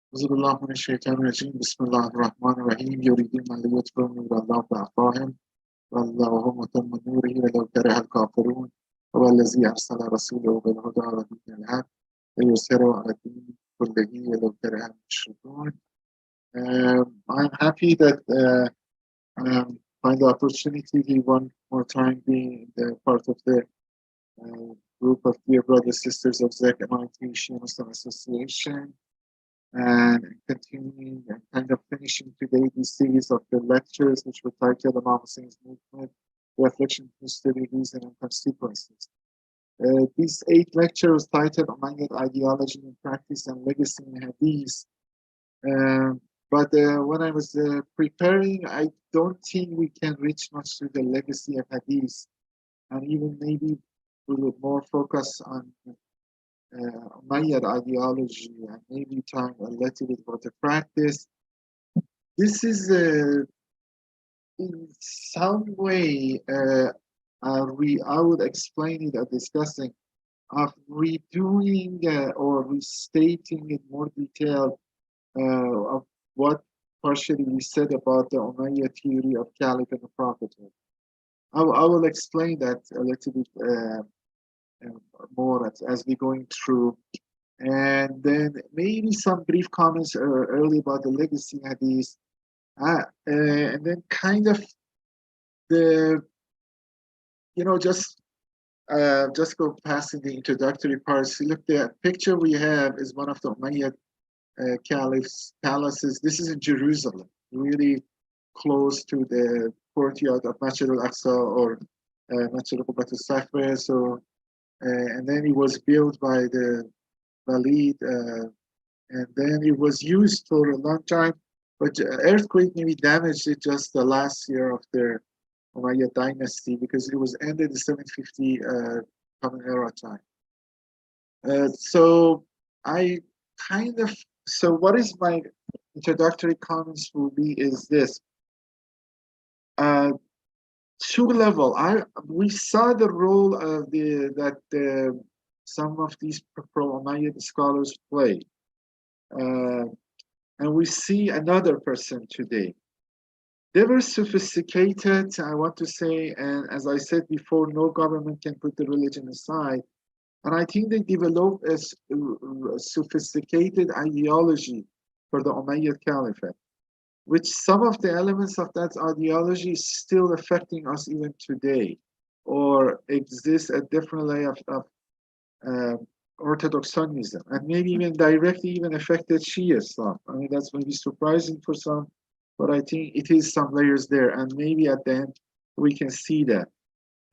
أعوذ بالله من الشيطان الرجيم بسم الله الرحمن الرحيم يريدون أن يطفئوا نور الله بأفواههم والله متم نوره ولو كره الكافرون هو الذي أرسل رسوله بالهدى ودين الحق ليظهره على الدين كله ولو كره المشركون. I'm happy that find the opportunity to one more time be in the part of the group of dear brothers sisters of Zek MIT Shi'i Muslim Association, and continuing and kind of finishing today the series of the lectures which were titled Imam Husayn's Movement, Reflection, History, Reason, and Consequences. These 8 lectures titled Umayyad Ideology in Practice and Legacy in Hadith. But when I was preparing, I don't think we can reach much to the legacy of Hadith, and even maybe we would more focus on Umayyad ideology and maybe time a little bit about the practice. This is in some way, I would explain it or discussing of redoing or restating in more detail of what partially we said about the Umayyad theory of Caliphate and the Prophethood. I will explain that a little bit more as we're going through. And then maybe some brief comments early about the legacy hadith. And then kind of the, just go past in the introductory parts. Look, the picture we have is one of the Umayyad Caliph's palaces. This is in Jerusalem, really close to the courtyard of Masjid al-Aqsa or Masjid al-Qubat al-Safra. So, and then it was built by the Walid, and then it was used for a long time, but earthquake maybe damaged it just the last year of their Umayyad dynasty because it was ended in 750 Common Era time. So what is my introductory comments will be is this. Two level, we saw the role of that some of these pro-Umayyad scholars play. And we see another person today. They were sophisticated, I want to say, and as I said before, no government can put the religion aside. And I think they developed a sophisticated ideology for the Umayyad Caliphate, which some of the elements of that ideology is still affecting us even today, or exists a different layer of Orthodox Sunnism, and maybe even directly even affected Shia Islam. I mean, that's maybe surprising for some, but I think it is some layers there, and maybe at the end we can see that.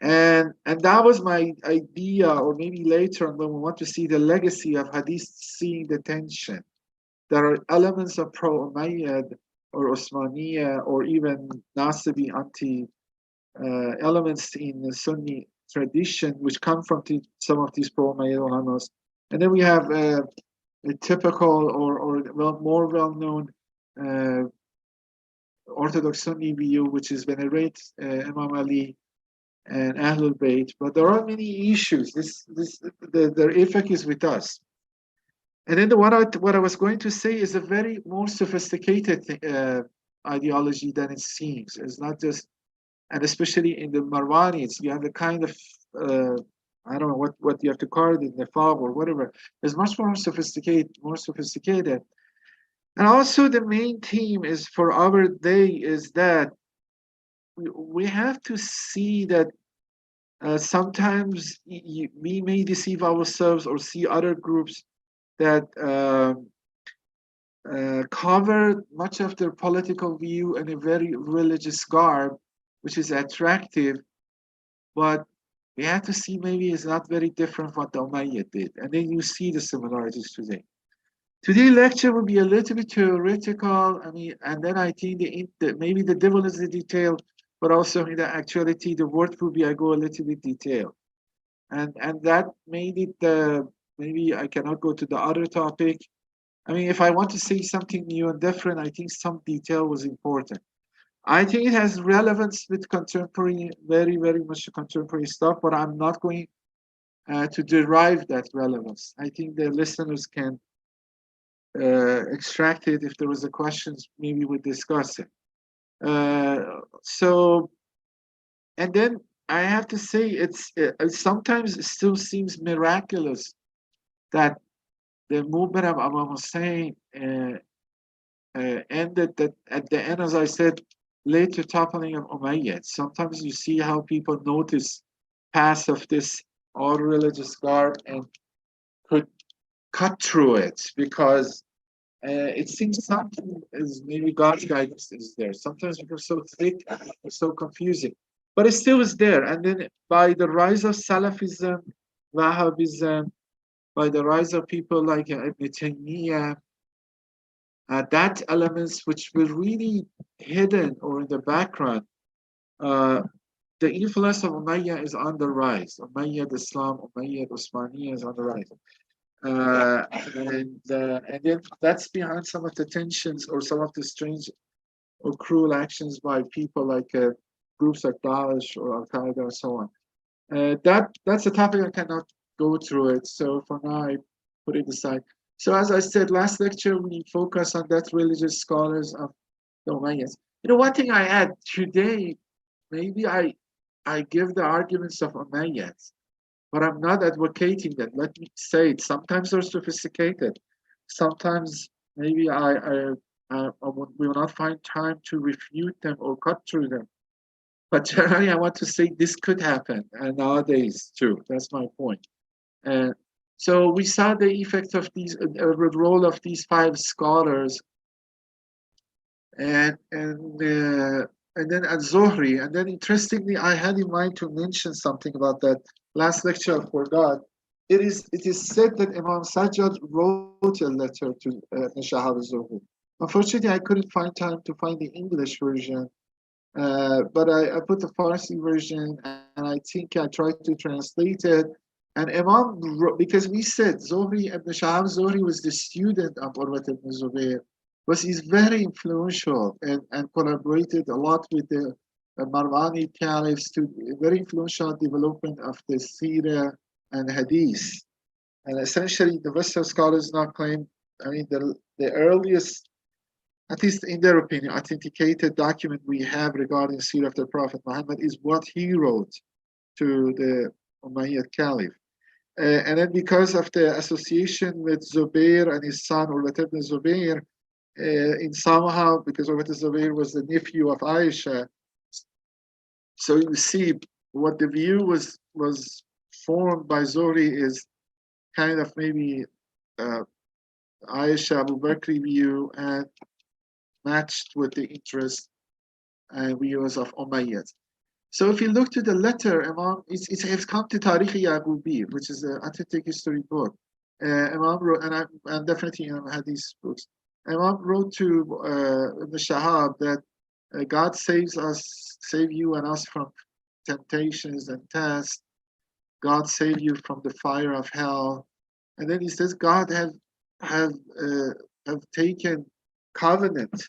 And that was my idea, or maybe later on when we want to see the legacy of Hadith, seeing the tension. There are elements of pro-Umayyad or Osmaniya or even Nasibi elements in the Sunni tradition which come from some of these pro-Umayyad ulamas. And then we have a typical or more well-known Orthodox Sunni view, which is venerate Imam Ali and Ahlul Bayt. But there are many issues. Their effect is with us. And then what I was going to say is a very more sophisticated ideology than it seems. It's not just, and especially in the Marwanids, you have a kind of I don't know what you have to call it, in Nefab or whatever. It's much more sophisticated. And also the main theme is for our day is that we have to see that sometimes we may deceive ourselves or see other groups that cover much of their political view in a very religious garb, which is attractive, but we have to see maybe it's not very different from what the Umayyad did. And then you see the similarities today. Today's lecture will be a little bit theoretical. I mean, and then I think maybe the devil is the detail, but also in the actuality, the word will be I go a little bit detailed. And that made it, maybe I cannot go to the other topic. I mean, if I want to say something new and different, I think some detail was important. I think it has relevance with contemporary, very, very much contemporary stuff, but I'm not going to derive that relevance. I think the listeners can extract it. If there was a questions, maybe we discuss it. So, and then I have to say, sometimes it still seems miraculous that the movement of Imam Hussein ended that at the end, as I said, later toppling of Umayyad. Sometimes you see how people notice paths of this all religious garb and could cut through it, because it seems something is maybe God's guidance is there. Sometimes we are so thick, so confusing, but it still is there. And then by the rise of Salafism, Wahhabism, by the rise of people like Ibn Taymiyyah, that elements which were really hidden or in the background, the influence of Umayyad is on the rise. Umayyad Islam, Umayyad Osmaniya is on the rise. And then that's behind some of the tensions or some of the strange or cruel actions by people like groups like Daesh or al-Qadi and so on. That's a topic I cannot go through it. So for now, I put it aside. So as I said last lecture, we focus on that religious scholars of the Umayyads. One thing I add today, maybe I give the arguments of Umayyads, but I'm not advocating that. Let me say it. Sometimes they're sophisticated. Sometimes maybe I will not find time to refute them or cut through them. But generally, I want to say this could happen, and nowadays too. That's my point. And so we saw the effect of these, role of these five scholars, and then al-Zuhri. And then interestingly, I had in mind to mention something about that. Last lecture I forgot. It is said that Imam Sajjad wrote a letter to Shahab al-Zuhri. Unfortunately, I couldn't find time to find the English version, but I put the Farsi version, and I think I tried to translate it. And Imam wrote, because we said Zuhri, Ibn Shahab Zuhri was the student of Urwat ibn Zubayr, but he's very influential and collaborated a lot with the Marwani caliphs to very influential development of the Sirah and Hadith. And essentially, the Western scholars now claim, the earliest, at least in their opinion, authenticated document we have regarding Sirah of the Prophet Muhammad is what he wrote to the Umayyad Caliph. And then because of the association with Zubair and his son, Urwat ibn Zubair, in somehow, because Urwat ibn Zubair was the nephew of Aisha, so you see what the view was formed by Zuhri is kind of maybe Aisha Abu Bakr view and matched with the interest and views of Umayyad. So if you look to the letter, Imam, it's come to Tarikh Yaqubi, which is an authentic history book. Imam wrote, and definitely Hadith books. Imam wrote to the Shahab that God save you and us from temptations and tests. God save you from the fire of hell. And then he says, God have taken covenant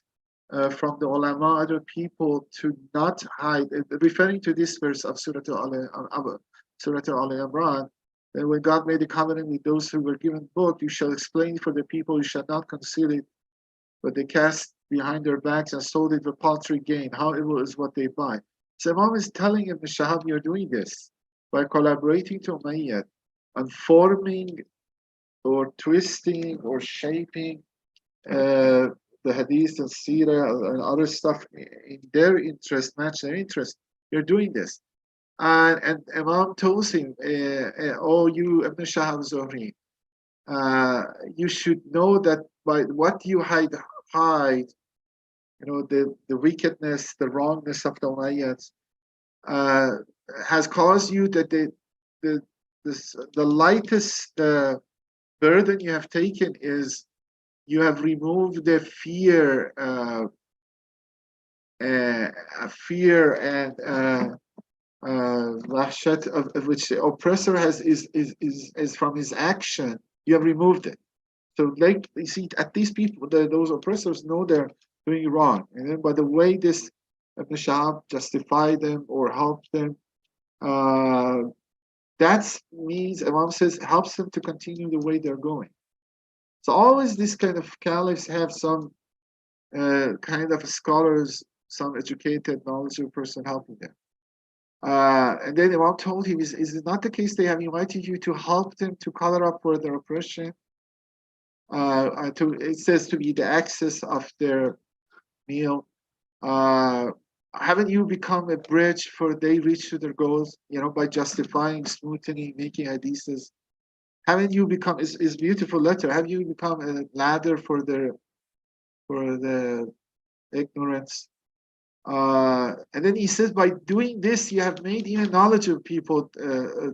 from the ulama, other people, to not hide, referring to this verse of Surah Al-Imran, that when God made a covenant with those who were given book, you shall explain for the people, you shall not conceal it, but they cast behind their backs and sold it for paltry gain. How evil is what they buy. So Imam is telling Ibn Shahab, you're doing this by collaborating to Umayyad and forming or twisting or shaping the hadith and seerah and other stuff in their interest, match their interest. You're doing this. And Imam tells him, oh, you Ibn Shahab Zuhri, you should know that by what you hide, the wickedness, the wrongness of the Umayyads has caused you that the lightest burden you have taken is you have removed the fear and wahshat of which the oppressor has is from his action. You have removed it. So, like you see, at least people, those oppressors know they're doing wrong, and then by the way this Ibn Shahab justify them or help them, that means Imam says helps them to continue the way they're going. So always this kind of caliphs have some kind of scholars, some educated, knowledgeable person helping them. And then Imam told him, is it not the case they have invited you to help them to color up for their oppression? It says to be the access of their meal. Haven't you become a bridge for they reach to their goals? By justifying, smoothing, making hadiths. Haven't you become? Is beautiful letter. Have you become a ladder for the ignorance? And then he says, by doing this, you have made even knowledgeable people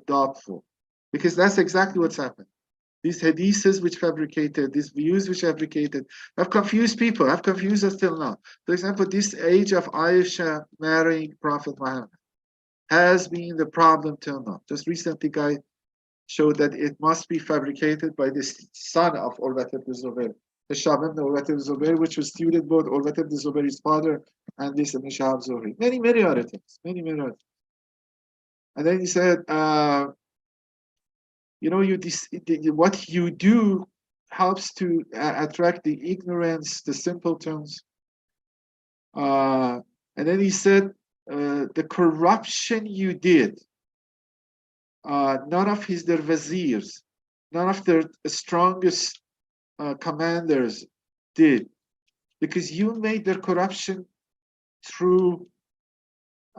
doubtful, because that's exactly what's happened. These hadiths which fabricated, these views which fabricated, have confused people, have confused us till now. For example, this age of Aisha marrying Prophet Muhammad has been the problem till now. Just recently, guy showed that it must be fabricated by this son of Urwat ibn Zubayr, the Shahab ibn Urwat ibn Zubayr, which was student both Urwat ibn Zubayr's father and this ibn Shahab Zuhri. Many other things, many other things. And then he said, what you do helps to attract the ignorance, the simpletons. And then he said, the corruption you did, none of their viziers, none of their strongest commanders did, because you made their corruption true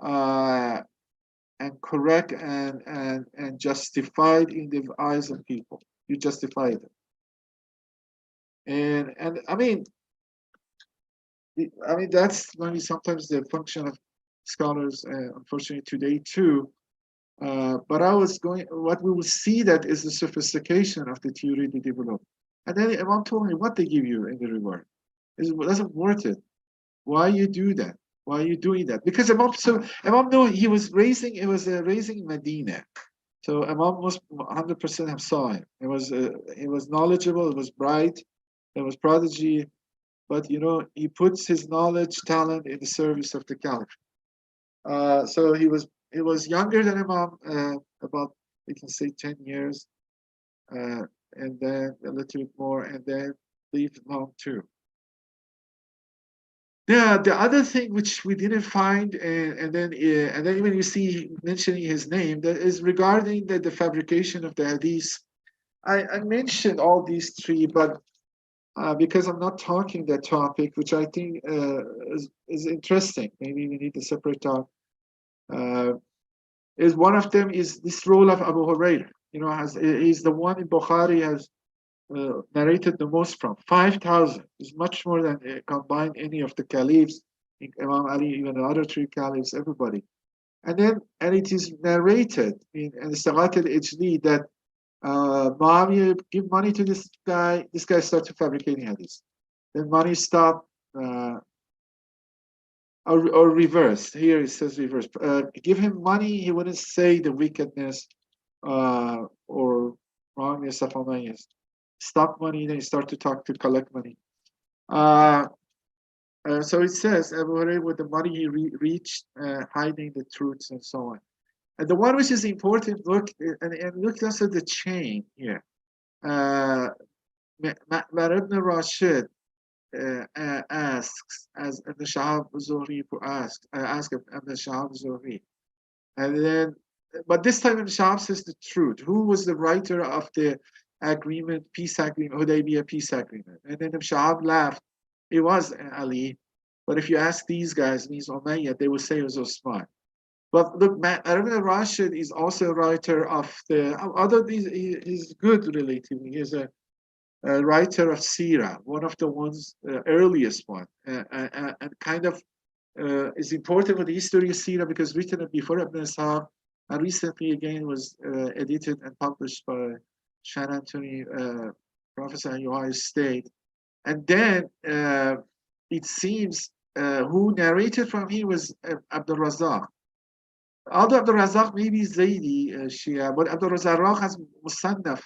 and correct and justified in the eyes of people. You justified it. And I mean that's maybe sometimes the function of scholars, unfortunately today too. But what we will see that is the sophistication of the theory they develop. And then Imam told me what they give you in the reward. It doesn't worth it. Why you do that? Why are you doing that? Because Imam knew he was raising in Medina. So Imam was 100% have saw him. It was knowledgeable, it was bright, it was prodigy, but he puts his knowledge, talent in the service of the Caliph. So he was younger than Imam, about, we can say, 10 years, and then a little bit more, and then leave Imam too. Yeah, the other thing which we didn't find, and then even you see mentioning his name, that is regarding the fabrication of the hadith. I mentioned all these three, but because I'm not talking that topic, which I think is interesting. Maybe we need a separate talk. Is one of them is this role of Abu Hurairah. He's the one in Bukhari has narrated the most from 5,000. Is much more than combined any of the caliphs, Imam Ali, even the other three caliphs, everybody. And it is narrated in Saghat al-Ijli that Muawiyah give money to this guy started fabricating hadith. Then money stopped, or reverse. Here it says reverse. Give him money, he wouldn't say the wickedness or wrongness of Umayyad. Stop money, then he start to collect money. So it says Abu Hurairah, with the money he reached, hiding the truths and so on. And the one which is important, look also the chain here. Mar ibn Rashid asks, as the Shahab Zuhri asked the Shahab Zuhri. And then, but this time the Shahab says the truth. Who was the writer of the agreement, peace agreement, Hudaybiyah peace agreement? And then the Shahab laughed. It was Ali. But if you ask these guys, means Umayyad, they will say it was Osman. But look, Ibn Rashid is also a writer of he's good relatively. He's a writer of Sirah, one of the ones, earliest one, and kind of is important for the history of Sirah because written before Ibn Ishaq, and recently again was edited and published by San Anthony, professor in Ohio State. And then it seems who narrated from him was Abdul Razak. Although Abdul Razak maybe Zaidi Shia, but Abdul Razak has Musannaf,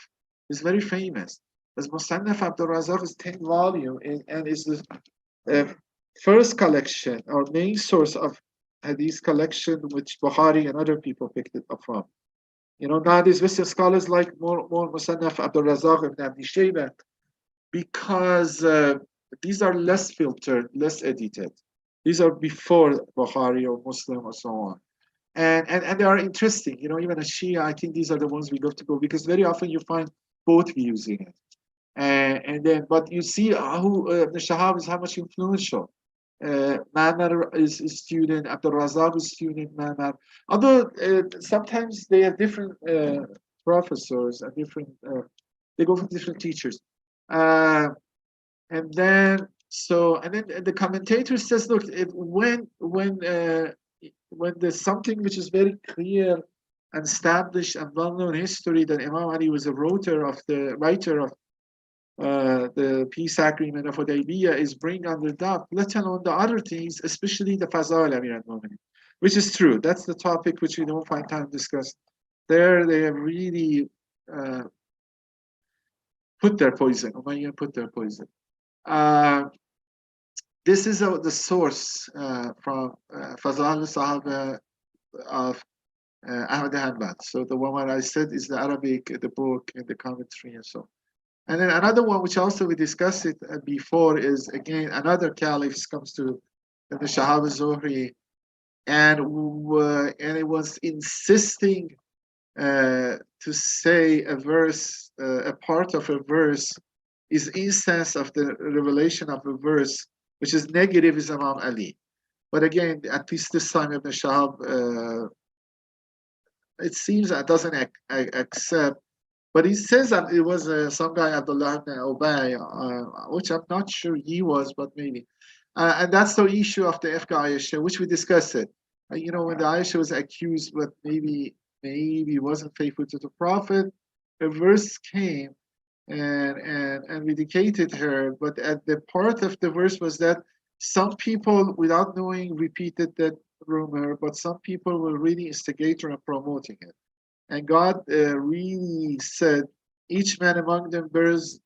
is very famous. As Musannaf Abdul Razak is 10 volume and is the first collection or main source of hadith collection which Bukhari and other people picked it up from. Nowadays Western scholars like more Musannaf Abdul Razak ibn Abi Shaybah, because these are less filtered, less edited. These are before Bukhari or Muslim or so on. And they are interesting. You know, even a Shia, I think these are the ones we love to go because very often you find both views in it. And then, but you see who the Shahab is how much influential. Ma'mar is a student, Abdul Razak is student, Ma'mar. Although sometimes they have different professors and different, they go for different teachers. And then, and then the commentator says, look, when there's something which is very clear and established and well-known history that Imam Ali was a writer of the peace agreement of Hudaybiyah is bring under doubt, let alone the other things, especially the Fazal Amir al-Mu'minin, which is true. That's the topic which we don't find time to discuss. There they have really put their poison. Umayyad put their poison. This is the source from Fazal Sahaba of Ahmad Hanbal. So the one I said is the Arabic, the book, and the commentary, and so on. And then another one, which also we discussed it before, is again another caliph comes to the Shahab al-Zuhri, and it was insisting to say a verse, a part of a verse, is instance of the revelation of a verse, which is negative, is Imam Ali. But again, at least this time, Ibn Shahab, it seems that doesn't accept. But he says that it was some guy, Abdullah ibn Ubay, which I'm not sure he was, but maybe. And that's the issue of the Ifka Aisha, which we discussed it. You know, when the Aisha was accused, but maybe wasn't faithful to the Prophet, a verse came and vindicated her. But at the part of the verse was that some people, without knowing, repeated that rumor, but some people were really instigator and promoting it. And God really said, each man among them bears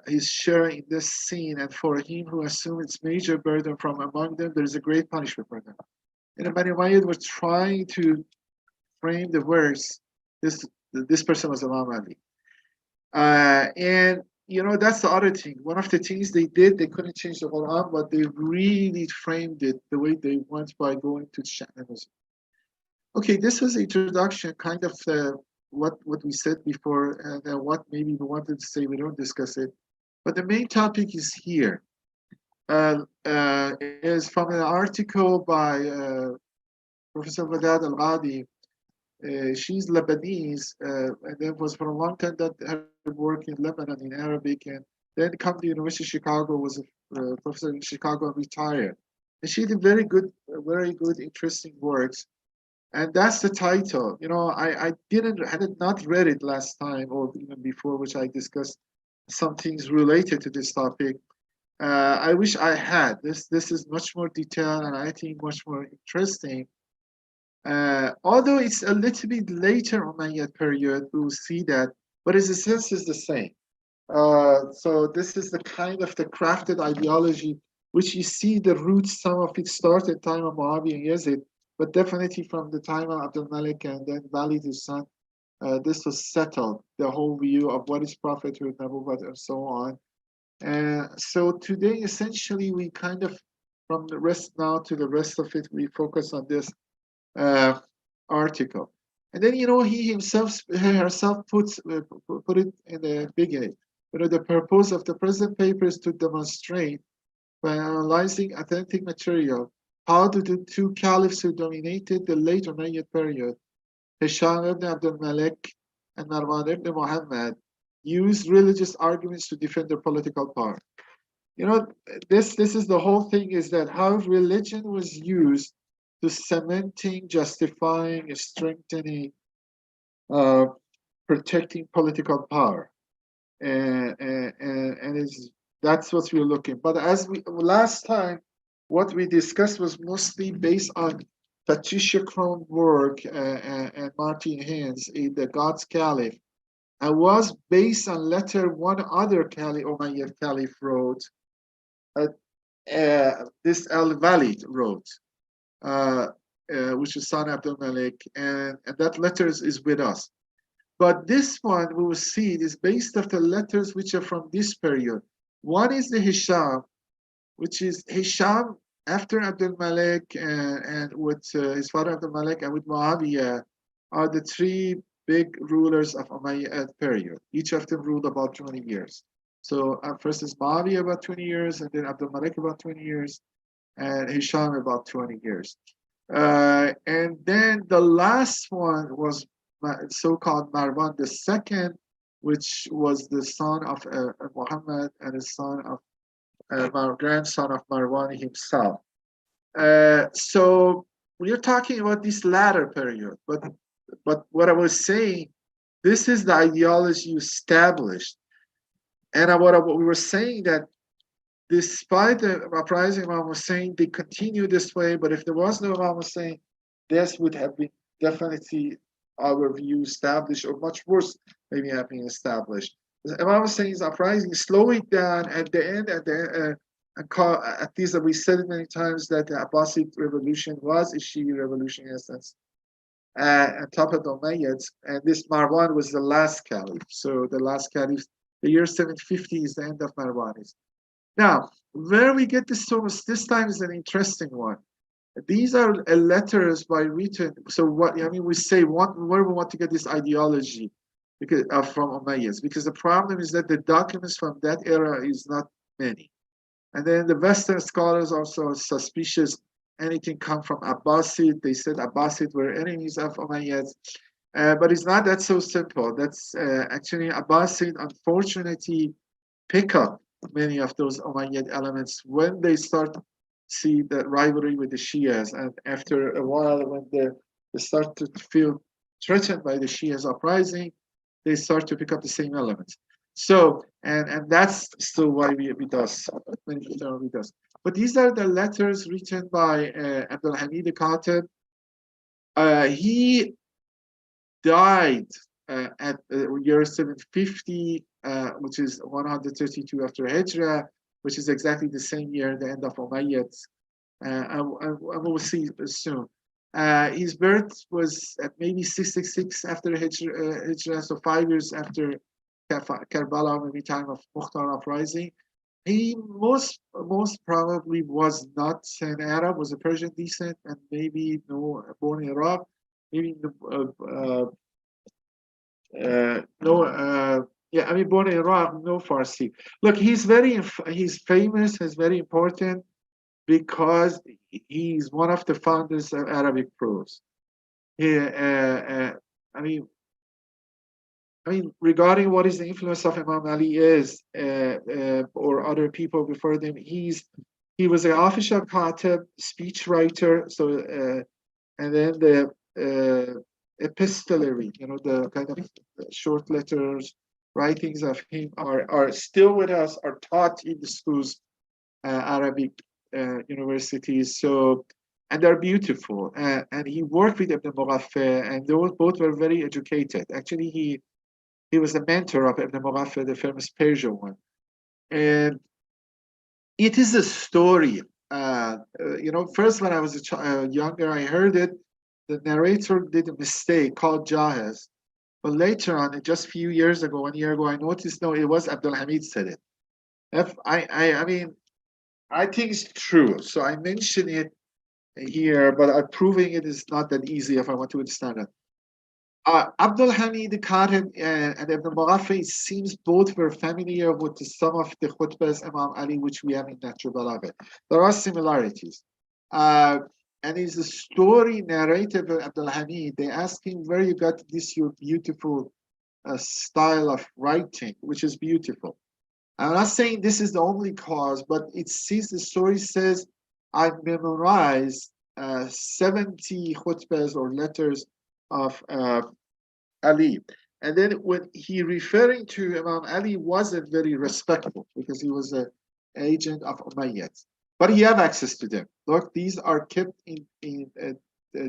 his share in this sin, and for him who assumes its major burden from among them, there is a great punishment for them. And Bani Umayyad were trying to frame the verse, this person was Imam Ali. And you know, that's the other thing. One of the things they did, they couldn't change the Quran, but they really framed it the way they want by going to Sha'anism. Okay, this was the introduction, kind of what we said before, and what maybe we wanted to say. We don't discuss it, but the main topic is here. Is from an article by Professor Wadad al-Qadi. She's Lebanese, and then was for a long time that her work in Lebanon in Arabic, and then come to University of Chicago, was a professor in Chicago and retired. And she did very good, interesting works. And that's the title. You know, I had not read it last time or even before, which I discussed some things related to this topic. I wish I had. This is much more detailed and I think much more interesting. Although it's a little bit later on Umayyad period, we'll see that, but its essence is the same. So this is the kind of the crafted ideology, which you see the roots, some of it started time of Muawiyah and Yazid, but definitely from the time of Abdul Malik and then Walid his son, this was settled, the whole view of what is prophethood, Nabuwwat, and so on. So today, essentially, we kind of, from the rest now to the rest of it, we focus on this article. And then, you know, he herself put it in a big A. You know, the purpose of the present paper is to demonstrate, by analyzing authentic material, how do the two caliphs who dominated the late Umayyad period, Hisham ibn Abdul Malik and Marwan ibn Muhammad, used religious arguments to defend their political power. You know, this is the whole thing, is that how religion was used to cementing, justifying, strengthening, protecting political power. And that's what we're looking. But as last time, what we discussed was mostly based on Patricia Crohn's work and Martin Haynes in the God's Caliph, and was based on letter one other Caliph, Umayyad Caliph, wrote. This al-Walid wrote, which is son Abdul Malik, and that letter is with us. But this one, we will see, it is based off the letters which are from this period. One is the Hisham, which is Hisham after Abdul Malik and with his father Abdul Malik and with Muawiyah are the three big rulers of Umayyad period. Each of them ruled about 20 years. So first is Muawiyah about 20 years, and then Abdul Malik about 20 years, and Hisham about 20 years. And then the last one was so-called Marwan II, which was the son of Muhammad and the son of grandson of Marwan himself. So we are talking about this latter period, but what I was saying, this is the ideology established, and what we were saying that despite the uprising, Imam Hussein, they continue this way. But if there was no Imam Hussein, this would have been definitely our view established, or much worse, maybe have been established. Imam Hussein's uprising slow it down at the end, at least that we said it many times that the Abbasid revolution was a Shi'i revolution in a sense, on top of the Umayyads, and this Marwan was the last caliph. So the last caliph, the year 750 is the end of Marwan. Now, where we get this source this time is an interesting one. These are letters by written. So what I mean, we say where we want to get this ideology because from Umayyads, because the problem is that the documents from that era is not many, and then the Western scholars also suspicious anything come from Abbasid. They said Abbasid were enemies of Umayyads, but it's not that so simple. That's actually Abbasid, unfortunately, pick up many of those Umayyad elements when they start see the rivalry with the Shias, and after a while when they start to feel threatened by the Shias uprising, they start to pick up the same elements. So and that's still why we does. But these are the letters written by al-Hamid al-Katib. He died at year 750, which is 132 after Hijrah, which is exactly the same year, the end of Umayyads. And we'll see soon. His birth was at maybe 666 after Hijrah, so 5 years after Karbala, maybe time of Mukhtar uprising. He most probably was not an Arab, was a Persian descent, and maybe born in Iraq, maybe born in Iraq, no Farsi. Look, he's famous, he's very important because he's one of the founders of Arabic prose. Regarding what is the influence of Imam Ali is, or other people before them, he was an official katib, speech writer. So, and then the epistolary, the kind of short letters, writings of him are still with us, are taught in the schools, Arabic universities. So, and they're beautiful. And he worked with Ibn Mughaffal, and those both were very educated. Actually, he was a mentor of Ibn Mughaffal, the famous Persian one. And it is a story. First when I was younger, I heard it. The narrator did a mistake, called Jahez. But later on, just a few years ago, 1 year ago, I noticed, no, it was Abdul Hamid said it. I think it's true. So I mention it here, but proving it is not that easy if I want to understand it. Abdul Hamid Katib and Ibn Mughaffal, it seems both were familiar with some of the khutbahs Imam Ali, which we have in Nahjul Balagha. There are similarities. And it's a story narrated by Abdul Hamid. They ask him where you got this your beautiful style of writing, which is beautiful. I'm not saying this is the only cause, but the story says, I've memorized 70 khutbahs or letters of Ali. And then when he referring to Imam Ali wasn't very respectful because he was an agent of Umayyad. But he have access to them. Look, these are kept in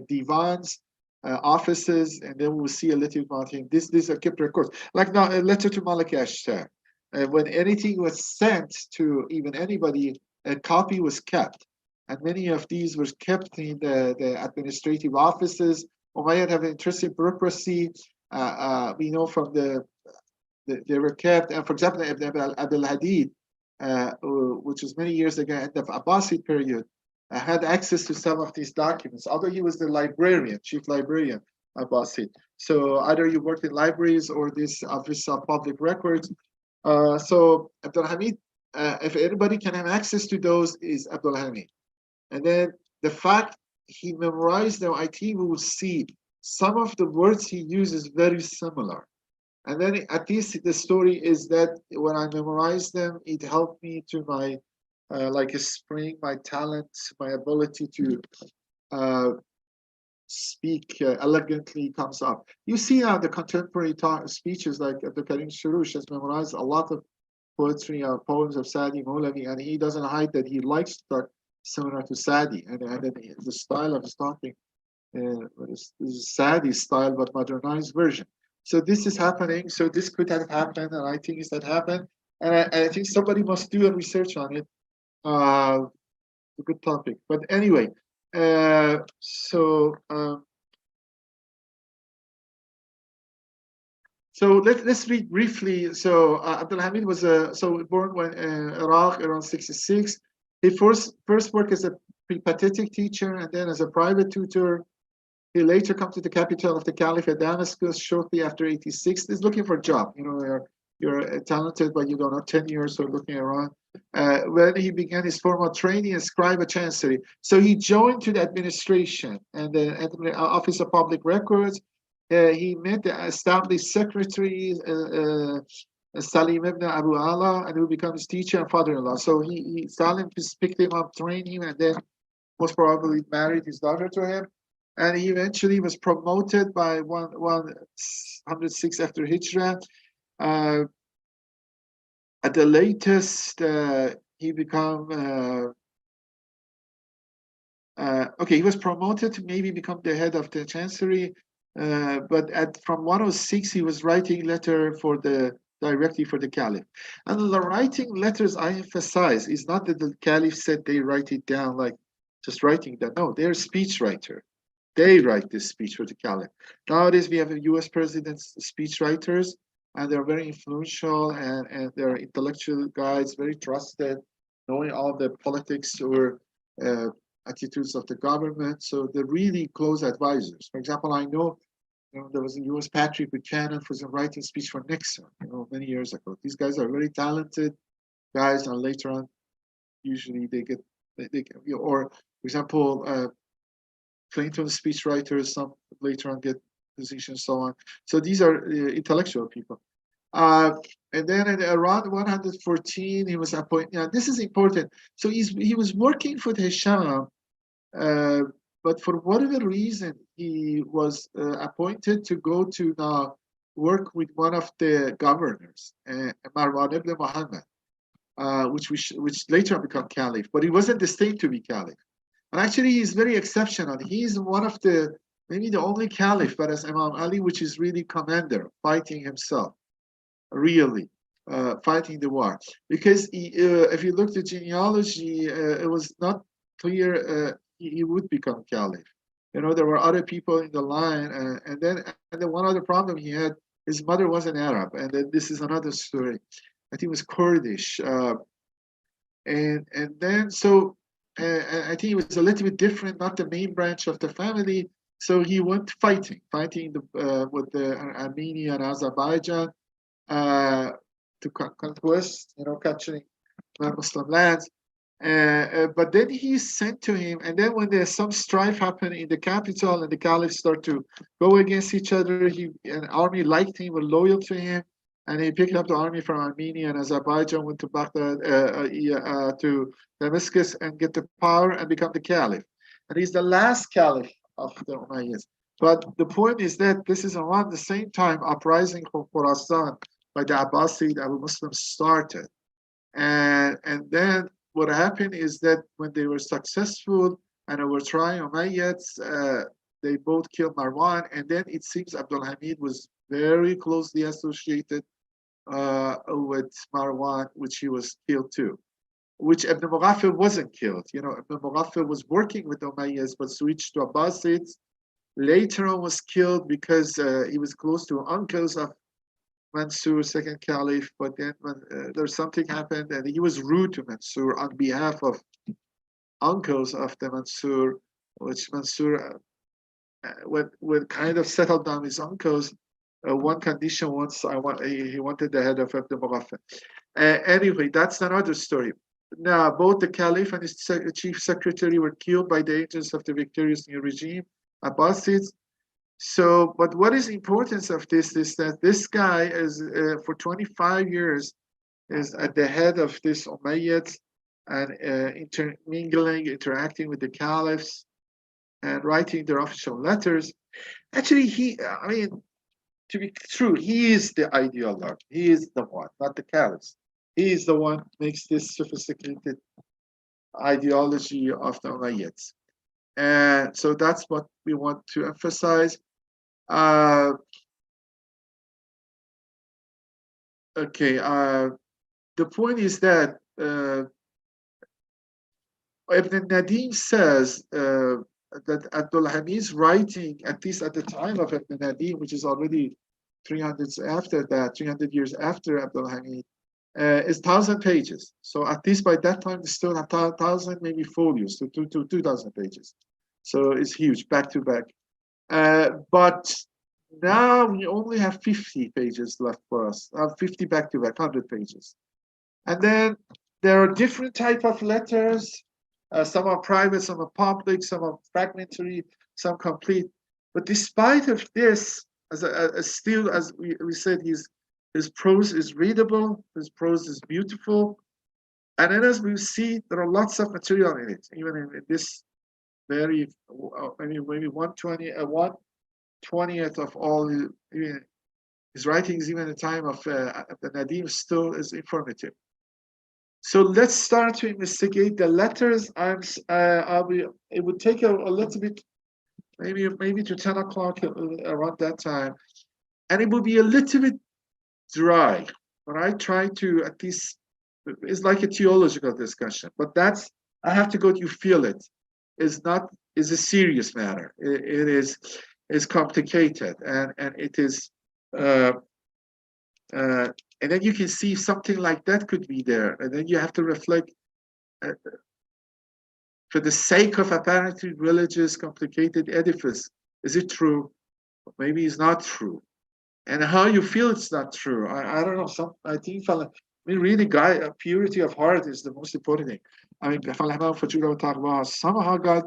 divans, offices, and then we'll see a little about him. These are kept records. Like now, a letter to Malik Ashtar. When anything was sent to even anybody, a copy was kept. And many of these were kept in the administrative offices. Umayyad have an interest in bureaucracy. We know from they were kept, and for example, Ibn Abdul Hadid, which was many years ago in the Abbasid period, had access to some of these documents, although he was the librarian, chief librarian, Abbasid. So either you worked in libraries or this Office of Public Records. So Abdul Hamid, if anybody can have access to those, is Abdul Hamid. And then the fact he memorized them, I think we will see some of the words he uses very similar. And then at least the story is that when I memorized them, it helped me to my, like a spring, my talent, my ability to speak elegantly comes up. You see now the contemporary speeches like Abdul Karim Shurush has memorized a lot of poetry or poems of Sadi Mawlavi, and he doesn't hide that he likes to talk similar to Sadi, and then the style of his talking is Sadi's style, but modernized version. So this is happening. So this could have happened, and I think it's that happened. And I think somebody must do a research on it. A good topic. But anyway, so let's read briefly. So Abdul Hamid was born when Iraq around 66. He first worked as a peripatetic teacher and then as a private tutor. He later come to the capital of the Caliphate, Damascus, shortly after 86. He's looking for a job. You know, you're talented, but you don't have tenure, so looking around. When he began his formal training as scribe at Chancery. So he joined to the administration and the Office of Public Records. He met the established secretary, Salim ibn Abu Ala, and who becomes his teacher and father-in-law. So Salim picked him up, trained him, and then most probably married his daughter to him. And he eventually was promoted by 106 after Hijrah. At the latest, he become he was promoted to maybe become the head of the chancery. But from 106, he was writing letter directly for the caliph. And the writing letters, I emphasize, is not that the caliph said they write it down like just writing that. No, they're speech writer. They write this speech for the caliph. Nowadays, we have U.S. president's speech writers, and they're very influential, and they're intellectual guys, very trusted, knowing all the politics or attitudes of the government. So they're really close advisors. For example, I know, there was a U.S. Patrick Buchanan for some writing speech for Nixon, many years ago. These guys are very talented guys, and later on, usually they or for example, Clinton speechwriters, some later on get positions, so on. So these are intellectual people. And then at around 114, he was appointed. Now, this is important. So he was working for the Shahab, but for whatever reason, he was appointed to go to now work with one of the governors, Marwan ibn Muhammad, which later became caliph. But he wasn't destined to be caliph. And actually, he's very exceptional. He's one of maybe the only caliph, but as Imam Ali, which is really commander, fighting himself, really, fighting the war. Because if you look at the genealogy, it was not clear he would become caliph. There were other people in the line. And then one other problem he had, his mother was an Arab. And then this is another story. I think it was Kurdish. And then, so, I think it was a little bit different, not the main branch of the family. So he went fighting with the Armenia and Azerbaijan to conquest, capturing Muslim lands. But then he sent to him, and then when there's some strife happened in the capital and the caliphs start to go against each other, an army liked him, were loyal to him, and he picked up the army from Armenia and Azerbaijan, went to Baghdad, to Damascus, and get the power and become the caliph. And he's the last caliph of the Umayyads. But the point is that this is around the same time uprising from Khorasan by the Abbasid Abu Muslims started. And then what happened is that when they were successful and overthrowing Umayyads, they both killed Marwan. And then it seems Abdul Hamid was very closely associated with Marwan, which he was killed too, which Ibn Mughaffal wasn't killed. Ibn Mughaffal was working with the Umayyads, but switched to Abbasids. later on was killed because he was close to uncles of Mansur, second caliph, but then there's something happened and he was rude to Mansur on behalf of uncles of the Mansur, which Mansur when kind of settled down his uncles. One condition once he wanted the head of Ibn Mughaffal. Anyway, that's another story. Now, both the caliph and his chief secretary were killed by the agents of the victorious new regime, Abbasids. So, but what is the importance of this is that this guy is for 25 years is at the head of this Umayyads and interacting with the caliphs and writing their official letters. Actually, I mean, to be true, he is the ideologue. He is the one, not the caliphs. He is the one who makes this sophisticated ideology of the Umayyads. And so that's what we want to emphasize. Okay, the point is that Ibn Nadim says that al-Hamid's writing, at least at the time of Ibn Nadim, which is already 300 years after al-Hamid, is 1,000 pages. So at least by that time, they still have 1,000, maybe folios, so 2,000 pages. So it's huge, back to back. But now we only have 50 pages left for us, 50 back to back, 100 pages. And then there are different type of letters. Some are private, some are public, some are fragmentary, some complete. But despite of this, still, as we said, his prose is readable, his prose is beautiful. And then as we see, there are lots of material in it, even in this very, maybe 1/20th of all his writings, even at the time of the Nadim, still is informative. So let's start to investigate the letters. It would take a little bit, maybe to 10 o'clock around that time, and it would be a little bit dry. But I try to at least, it's like a theological discussion. But I have to go. You feel it. Is a serious matter. It is complicated, and it is. And then you can see something like that could be there. And then you have to reflect for the sake of apparently religious, complicated edifice. Is it true? Maybe it's not true. And how you feel it's not true. I don't know. I think, really, purity of heart is the most important thing. I mean, somehow God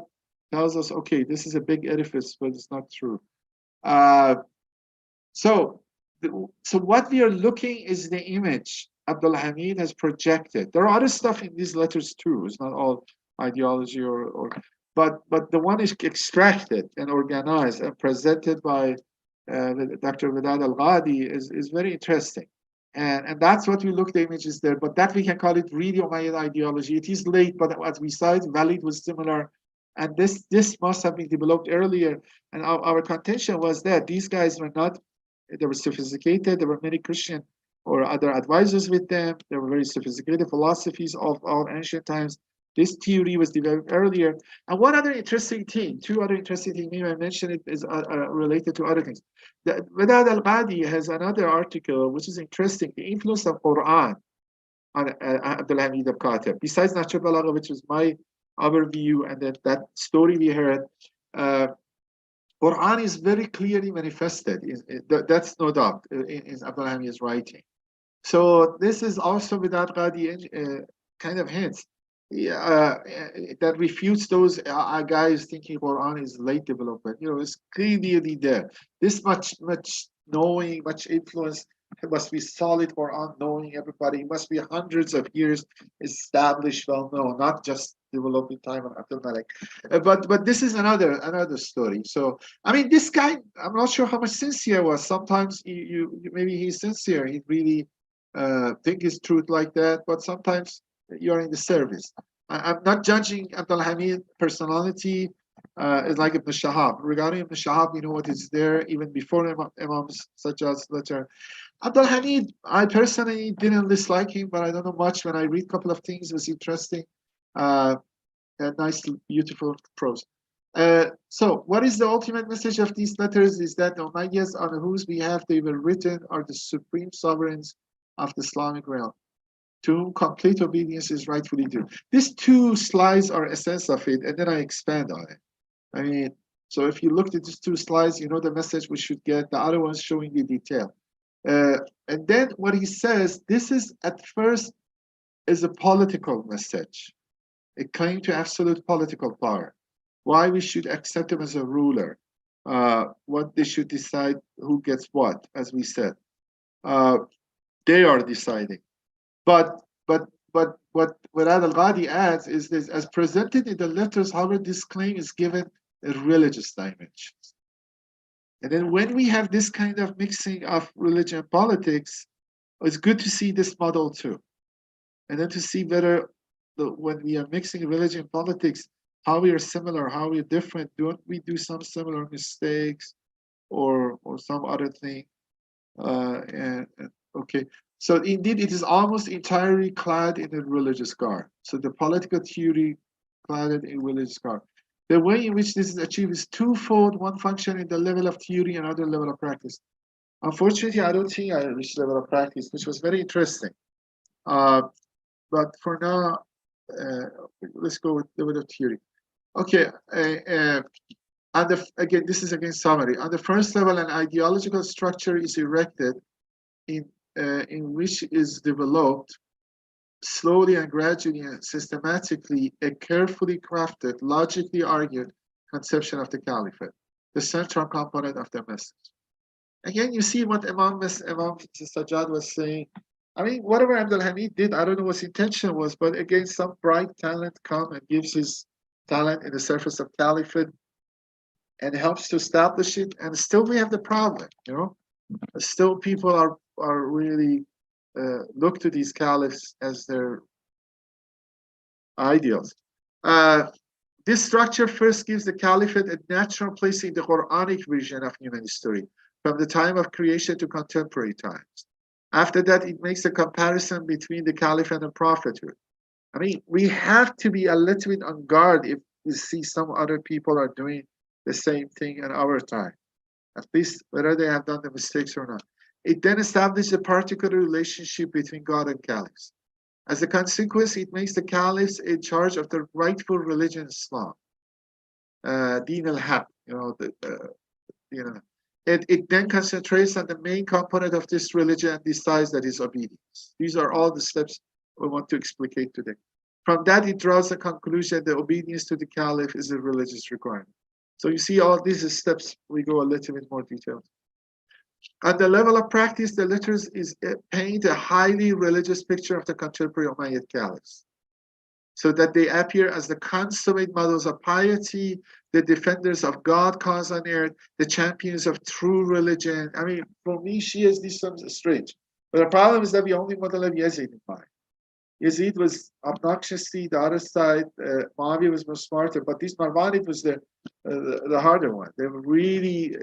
tells us, okay, this is a big edifice, but it's not true. So what we are looking is the image Abdul-Hamid has projected. There are other stuff in these letters too. It's not all ideology but the one is extracted and organized and presented by Dr. Wadad al-Qadi is very interesting. And that's what we look, the images there, but that we can call it really Umayyad ideology. It is late, but as we saw, Walid was similar. And this must have been developed earlier. And our contention was that these guys were not, they were sophisticated. There were many Christian or other advisors with them. There were very sophisticated philosophies of ancient times. This theory was developed earlier. And one other interesting thing, two other interesting things, maybe I mentioned it, is related to other things. Wadad al-Qadi has another article, which is interesting, the influence of Quran on al-Hamid al Katib. Besides Natural Balagha, which was our view, and that story we heard, Quran is very clearly manifested. That's no doubt in al-Hamid's writing. So this is also Wadad al-Qadi kind of hints. That refutes those guys thinking Quran is late development. It's clearly there. This much knowing, much influence. It must be solid Quran knowing everybody. It must be hundreds of years established, well known, not just developing time on Abdul Malik. But this is another story. So I mean, this guy, I'm not sure how much sincere was. Sometimes maybe he's sincere. He really think his truth like that. But sometimes you're in the service. I'm not judging Abdul-Hamid personality. It's like Ibn Shahab. Regarding Ibn Shahab, we know what is there even before Imam Sajjad's letter. Abdul-Hamid, I personally didn't dislike him, but I don't know much. When I read a couple of things, it was interesting. Nice, beautiful prose. So what is the ultimate message of these letters is that the Umayyads on whose behalf they were written are the supreme sovereigns of the Islamic realm, to whom complete obedience is rightfully due. These two slides are essence of it, and then I expand on it. I mean, so if you looked at these two slides, you know the message we should get. The other one's showing you detail. And then what he says, this is at first is a political message, a claim to absolute political power. Why we should accept him as a ruler, what they should decide, who gets what, as we said. They are deciding. But what Wadad al-Qadi adds is this: as presented in the letters, however, this claim is given a religious dimension. And then when we have this kind of mixing of religion and politics, it's good to see this model too. And then to see whether when we are mixing religion and politics, how we are similar, how we are different. Don't we do some similar mistakes or some other thing? Okay. So indeed, it is almost entirely clad in a religious garb. So the political theory clad in religious garb. The way in which this is achieved is twofold: one function in the level of theory, and another level of practice. Unfortunately, I don't think I reached level of practice, which was very interesting. But for now, let's go with level of theory. Okay. Again, this is again summary. On the first level, an ideological structure is erected in which is developed slowly and gradually and systematically a carefully crafted, logically argued conception of the caliphate, the central component of the message. Again, you see what Imam Sajjad was saying. I mean, whatever al-Hamid did, I don't know what his intention was, but again, some bright talent come and gives his talent in the surface of caliphate and helps to establish it. And still we have the problem, you know? Still people are really look to these caliphs as their ideals. This structure first gives the caliphate a natural place in the Quranic vision of human history, from the time of creation to contemporary times. After that, it makes a comparison between the caliphate and prophethood. I mean, we have to be a little bit on guard if we see some other people are doing the same thing in our time, at least whether they have done the mistakes or not. It then establishes a particular relationship between God and caliphs. As a consequence, it makes the caliphs in charge of the rightful religion, Islam, Din al-Haq. It then concentrates on the main component of this religion and decides that is obedience. These are all the steps we want to explicate today. From that, it draws the conclusion that obedience to the caliph is a religious requirement. So you see all these steps, we go a little bit more detailed. At the level of practice, the letters paint a highly religious picture of the contemporary Umayyad caliphs, so that they appear as the consummate models of piety, the defenders of God's cause on earth, the champions of true religion. I mean, for me, Shias, this sounds strange. But the problem is that we only model of Yazid in mind. Yazid was obnoxiously the other side. Muawiyah was more smarter, but this Marwanid was the harder one. They were really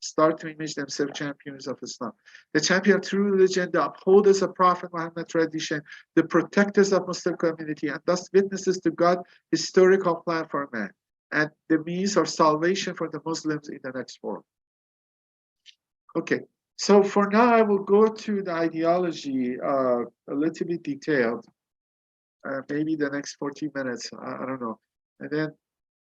start to image themselves champions of Islam. The champion of true religion, the upholders of Prophet Muhammad tradition, the protectors of Muslim community, and thus witnesses to God's historical plan for man, and the means of salvation for the Muslims in the next world. Okay, so for now I will go to the ideology a little bit detailed, maybe the next 40 minutes, I don't know. And then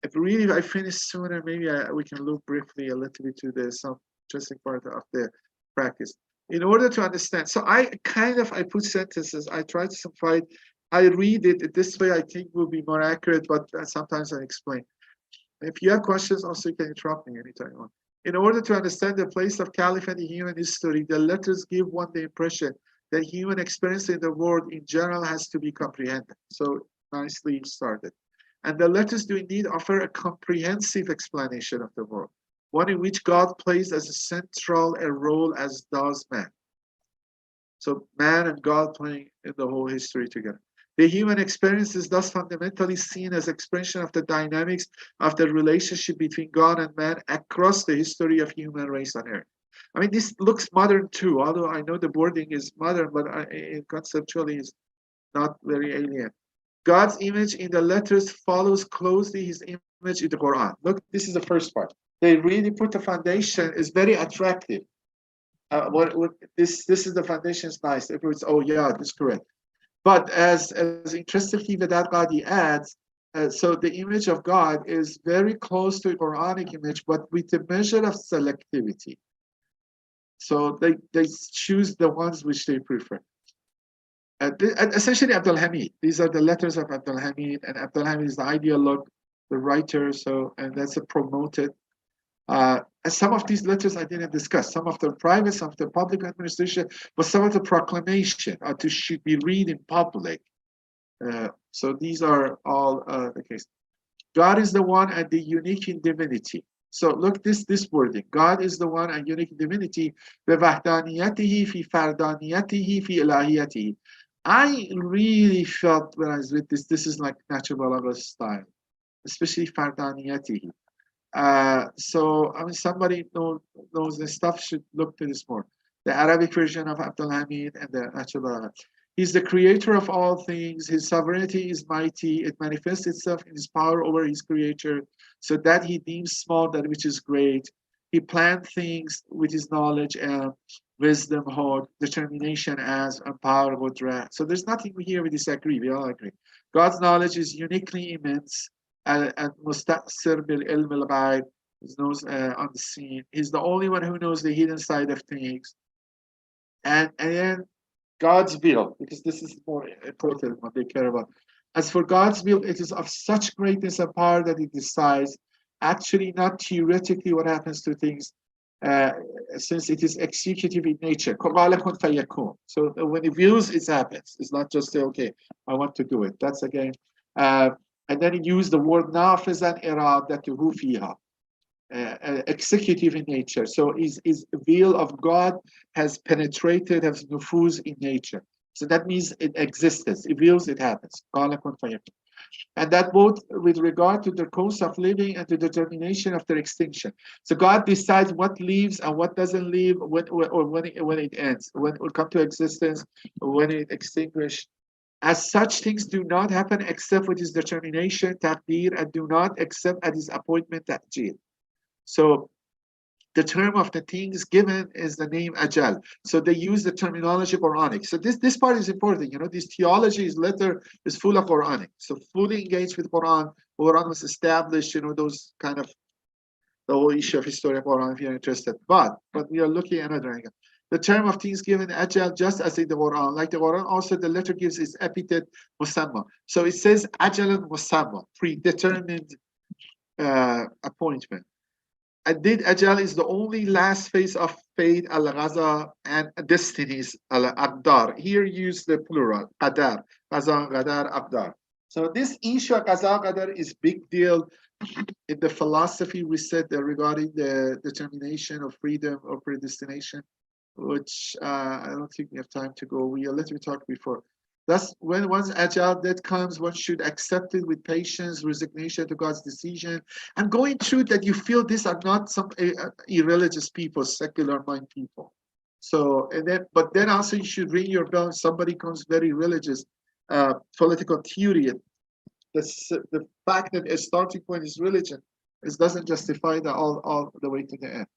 if really I finish sooner, maybe we can look briefly a little bit to some interesting part of the practice. In order to understand, so I put sentences, I try to simplify it. I read it this way, I think will be more accurate, but sometimes I explain. If you have questions, also you can interrupt me anytime you want. In order to understand the place of caliphate in human history, the letters give one the impression that human experience in the world in general has to be comprehended. So nicely started. And the letters do indeed offer a comprehensive explanation of the world, one in which God plays as a central a role as does man. So man and God playing in the whole history together. The human experience is thus fundamentally seen as expression of the dynamics of the relationship between God and man across the history of human race on earth. I mean, this looks modern too, although I know the wording is modern, but conceptually is not very alien. God's image in the letters follows closely his image in the Quran. Look, this is the first part. They really put the foundation, is very attractive. This is the foundation is nice. Everyone's, oh yeah, this is correct. But as interestingly, Wadad Qadi adds, so the image of God is very close to a Quranic image, but with a measure of selectivity. So they choose the ones which they prefer. Essentially, al-Hamid. These are the letters of al-Hamid, and al-Hamid is the ideologue, the writer. So, and that's a promoted. And some of these letters I didn't discuss. Some of the private, some of the public administration, but some of the proclamation should be read in public. So these are all the case. God is the one and the unique in divinity. So look this wording. God is the one and unique in divinity. بِوَحْدَانِيَتِهِ فِي فَرْدَانِيَتِهِ فِي إِلَهِيَتِهِ. I really felt when I was with this is like natural Balagha style, especially Fardaniyatihi. So I mean, somebody knows this stuff should look to this more. The Arabic version of Abdul Hamid and the natural Balagha. He's the creator of all things. His sovereignty is mighty. It manifests itself in his power over his creator, so that he deems small that which is great. He planned things with his knowledge and wisdom, hope, determination as and power, qudra. So there's nothing here we disagree. We all agree. God's knowledge is uniquely immense and mustaqsir bil ilm al ghaib. He knows on the scene. He's the only one who knows the hidden side of things. And then God's will, because this is more important what they care about. As for God's will, it is of such greatness and power that it decides, actually not theoretically what happens to things, since it is executive in nature. So when it wills, it happens. It's not just say, okay, I want to do it. That's again. And then he used the word nafizan iradatuhu fiha. Executive in nature. So his will of God has penetrated, has nufuz in nature. So that means it exists. It wills, it happens. And that both with regard to the course of living and to the determination of their extinction. So God decides what lives and what doesn't live, when it ends, when it will come to existence, when it extinguishes. As such things do not happen except with his determination, taqdeer, and do not except at his appointment, ta'jeel. So the term of the things given is the name ajal. So they use the terminology Quranic. So this part is important. You know, this theology is letter is full of Quranic. So fully engaged with Quran. Quran was established, you know, those kind of the whole issue of history of Quran if you're interested. But we are looking at another angle. The term of things given ajal just as in the Quran. Like the Quran also the letter gives its epithet musamma. So it says ajal and musamma, predetermined appointment. Indeed, ajal is the only last phase of fate, al-ghaza, and destinies, al-aqdar. Here use the plural, qadar, ghaza, qadar, aqdar. So this issue of ghaza, qadar is big deal in the philosophy we said regarding the determination of freedom or predestination, which I don't think we have time to go. We let me talk before. Thus, when one's ajal death comes, one should accept it with patience, resignation to God's decision, and going through that you feel these are not some irreligious people, secular mind people. So, but then also you should ring your bell if somebody comes very religious, political theory. The fact that a starting point is religion doesn't justify that all the way to the end.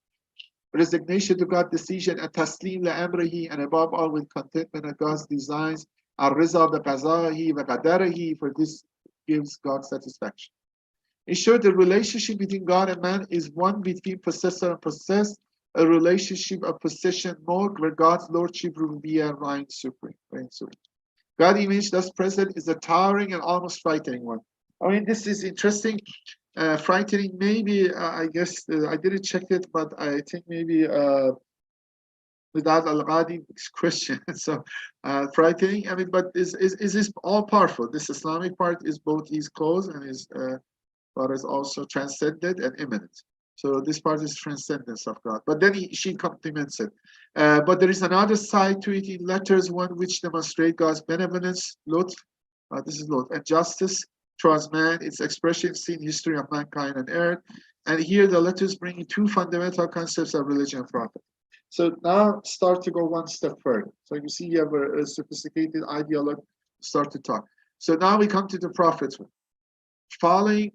Resignation to God's decision, and taslim la-amrihi, and above all with contentment of God's designs, al-riza bi-qada'ihi wa qadarihi, for this gives God satisfaction. In short, the relationship between God and man is one between possessor and possessed, a relationship of possession mode where God's lordship will be a reign supreme. God's image thus present is a towering and almost frightening one. I mean, this is interesting. Frightening, maybe, I guess, I didn't check it, but I think maybe without al-Qadi is Christian, so frightening. I mean, but is all powerful? This Islamic part is both is close and but is also transcendent and immanent. So this part is transcendence of God. But then she complements it. But there is another side to it in letters, one which demonstrate God's benevolence, lutf, this is lutf, and justice towards man, its expression seen in history of mankind and earth. And here the letters bring two fundamental concepts of religion and prophet. So now start to go one step further. So you see you have a sophisticated ideologue start to talk. So now we come to the prophethood. Following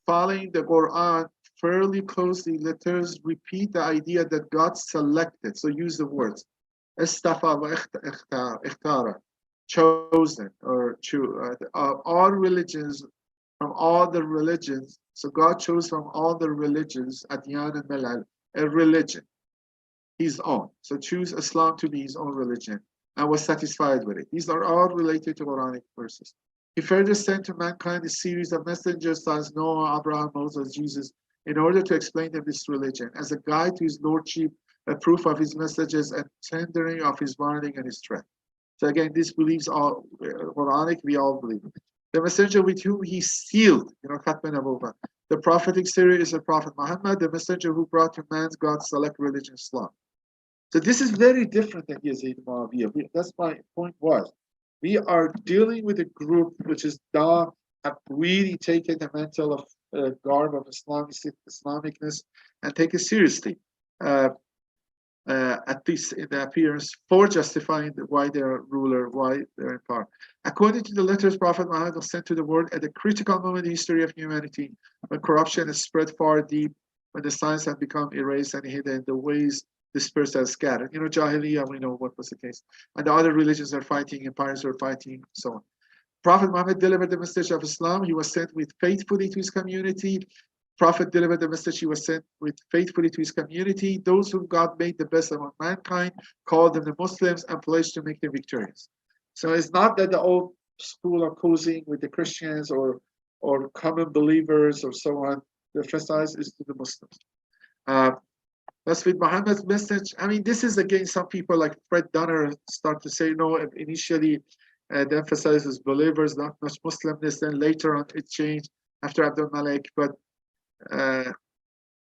following the Quran fairly closely, letters repeat the idea that God selected. So use the words istafa wa ikhtara, chosen or choose. All religions, from all the religions. So God chose from all the religions, adyan and milal, a religion, his own. So choose Islam to be his own religion and was satisfied with it. These are all related to Quranic verses. He further sent to mankind a series of messengers such as Noah, Abraham, Moses, Jesus, in order to explain them this religion as a guide to his lordship, a proof of his messages, and tendering of his warning and his threat. So again, these beliefs are Quranic, we all believe. The messenger with whom he sealed, Khatman Abuba. The prophetic series is the Prophet Muhammad, the messenger who brought to man's God's select religion, Islam. So this is very different than Yazid Muawiyah. That's my point was. We are dealing with a group which is have really taken the mantle of garb of Islamicness and take it seriously, at least in the appearance, for justifying why they're ruler, why they're in power. According to the letters, Prophet Muhammad was sent to the world at a critical moment in the history of humanity, when corruption has spread far deep, when the signs have become erased and hidden, the ways dispersed and scattered. Jahiliyyah, we know what was the case. And the other religions are fighting, empires are fighting, so on. Prophet Muhammad delivered the message of Islam. He was sent with faithfully to his community. Prophet delivered the message. He was sent with faithfully to his community. Those whom God made the best among mankind, called them the Muslims, and pledged to make them victorious. So it's not that the old school are posing with the Christians or common believers or so on. The emphasis is to the Muslims. That's with Muhammad's message. I mean, this is again, some people like Fred Dunner start to say, no, initially the emphasis is believers, not much Muslimness, then later on it changed after Abdul Malik. But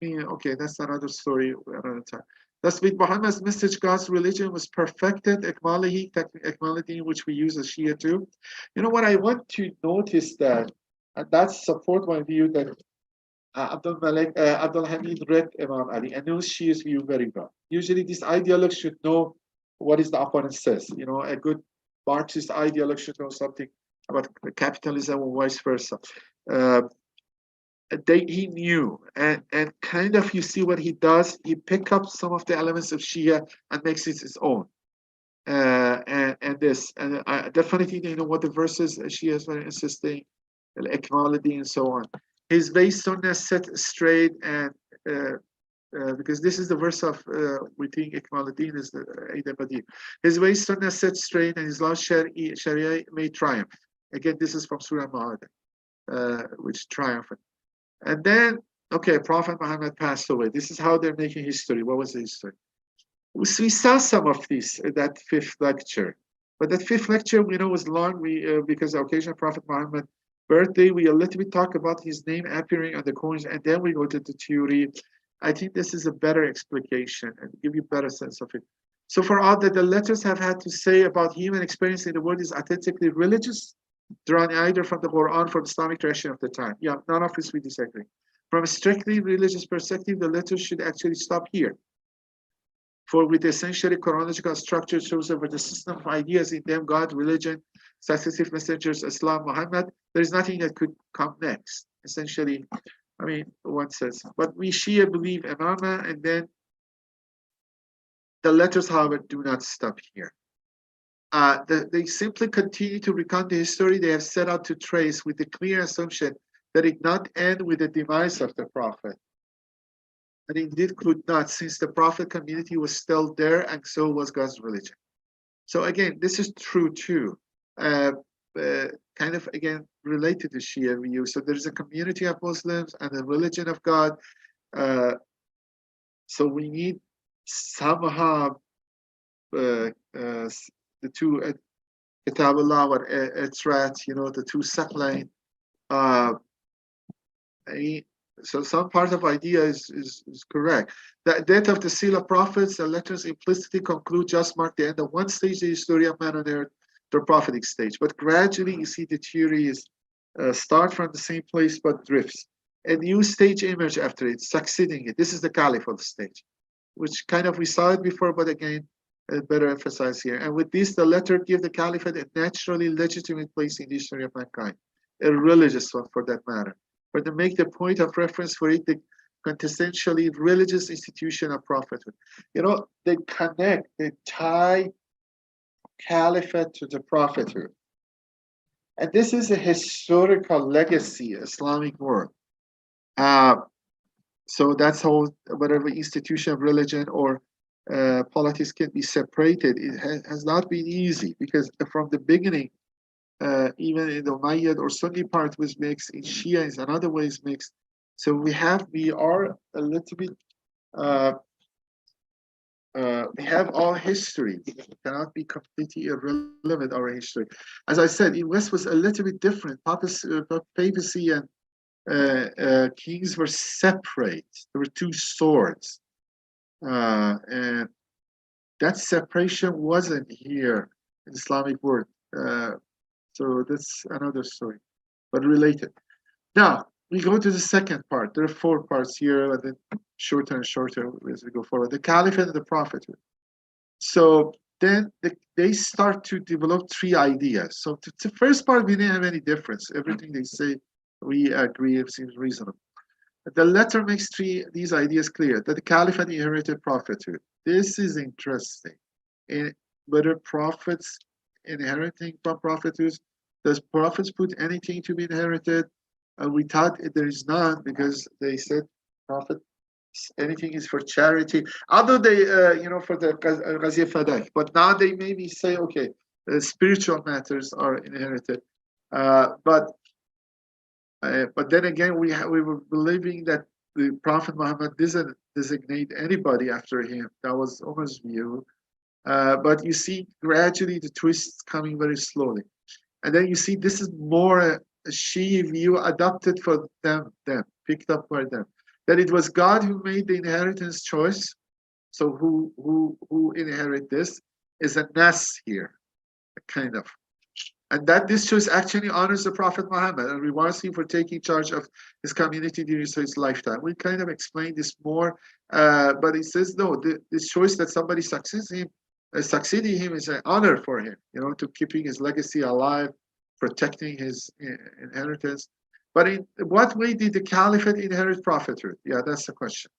okay, that's another story another time. Thus, with Muhammad's message, God's religion was perfected, equality, which we use as Shia too. What I want to notice that, and that support my view that Abdul Hamid read Imam Ali and knows Shia's view very well. Usually, this ideologue should know what is the opponent says. A good Marxist ideologue should know something about capitalism or vice versa. He knew, and kind of you see what he does. He pick up some of the elements of Shia and makes it his own. And definitely what the verses Shia is very insisting, equality and so on. His way sunnah set straight, and because this is the verse of we think equality is the Qadir. His way sunnah set straight, and his law Sharia may triumph. Again, this is from Surah Ma'adah, which triumphed. And then, okay, Prophet Muhammad passed away. This is how they're making history. What was the history? We saw some of this at that fifth lecture. But that fifth lecture, was long because the occasion of Prophet Muhammad's birthday, we a little bit talk about his name appearing on the coins, and then we go to the theory. I think this is a better explication and give you a better sense of it. So for all that the letters have had to say about human experience in the world is authentically religious, drawn either from the Quran or from Islamic tradition of the time. Yeah, none of us we disagree. From a strictly religious perspective, the letters should actually stop here. For with essentially chronological structure shows over the system of ideas in them, God, religion, successive messengers, Islam, Muhammad, there is nothing that could come next. Essentially, one says. But we Shia believe Imama, and then the letters, however, do not stop here. They simply continue to recount the history they have set out to trace with the clear assumption that it not end with the demise of the Prophet. And indeed could not, since the Prophet community was still there, and so was God's religion. So again, this is true too. Kind of, again, related to Shia view. So there's a community of Muslims and a religion of God. So we need somehow the two Kitabullah or Etrat, the two supplying. So some part of idea is correct. The death of the seal of prophets, the letters implicitly conclude just mark the end of one stage of the history of man on earth, the prophetic stage. But gradually you see the theory is start from the same place but drifts. A new stage emerge after it, succeeding it. This is the caliphate stage, which kind of we saw it before, but again, better emphasize here. And with this, the letter give the caliphate a naturally legitimate place in the history of mankind, a religious one for that matter. But to make the point of reference for it, the quintessentially religious institution of prophethood. You know, they connect, they tie caliphate to the prophethood. And this is a historical legacy, Islamic world. So that's how whatever institution of religion or politics can be separated. It has not been easy because from the beginning, even in the Umayyad or Sunni part was mixed, in Shia is another way is mixed. So we are a little bit, we have our history. It cannot be completely irrelevant, our history. As I said, in West was a little bit different. Papacy and kings were separate. There were two swords. And that separation wasn't here in Islamic world. So that's another story, but related. Now, we go to the second part. There are 4 parts here, and then shorter and shorter as we go forward. The Caliphate and the Prophethood. So then they start to develop 3 ideas. So the first part, we didn't have any difference. Everything they say, we agree, it seems reasonable. The letter makes these ideas clear, that the Caliphate inherited prophethood. This is interesting. Whether prophets inheriting from prophethood, does prophets put anything to be inherited? We thought there is none because they said prophet, anything is for charity. Although they, for the Ghazi Fadak, but now they maybe say, okay, spiritual matters are inherited. But then again, we were believing that the Prophet Muhammad doesn't designate anybody after him. That was Umar's view. But you see gradually the twists coming very slowly. And then you see this is more a Shi'i view adopted for them, picked up by them. That it was God who made the inheritance choice. So who inherit this is a nas here, kind of. And that this choice actually honors the Prophet Muhammad and rewards him for taking charge of his community during his lifetime. We kind of explain this more, but he says, no, this choice that somebody succeeding him is an honor for him, to keeping his legacy alive, protecting his inheritance. But in what way did the caliphate inherit prophethood? Yeah, that's the question.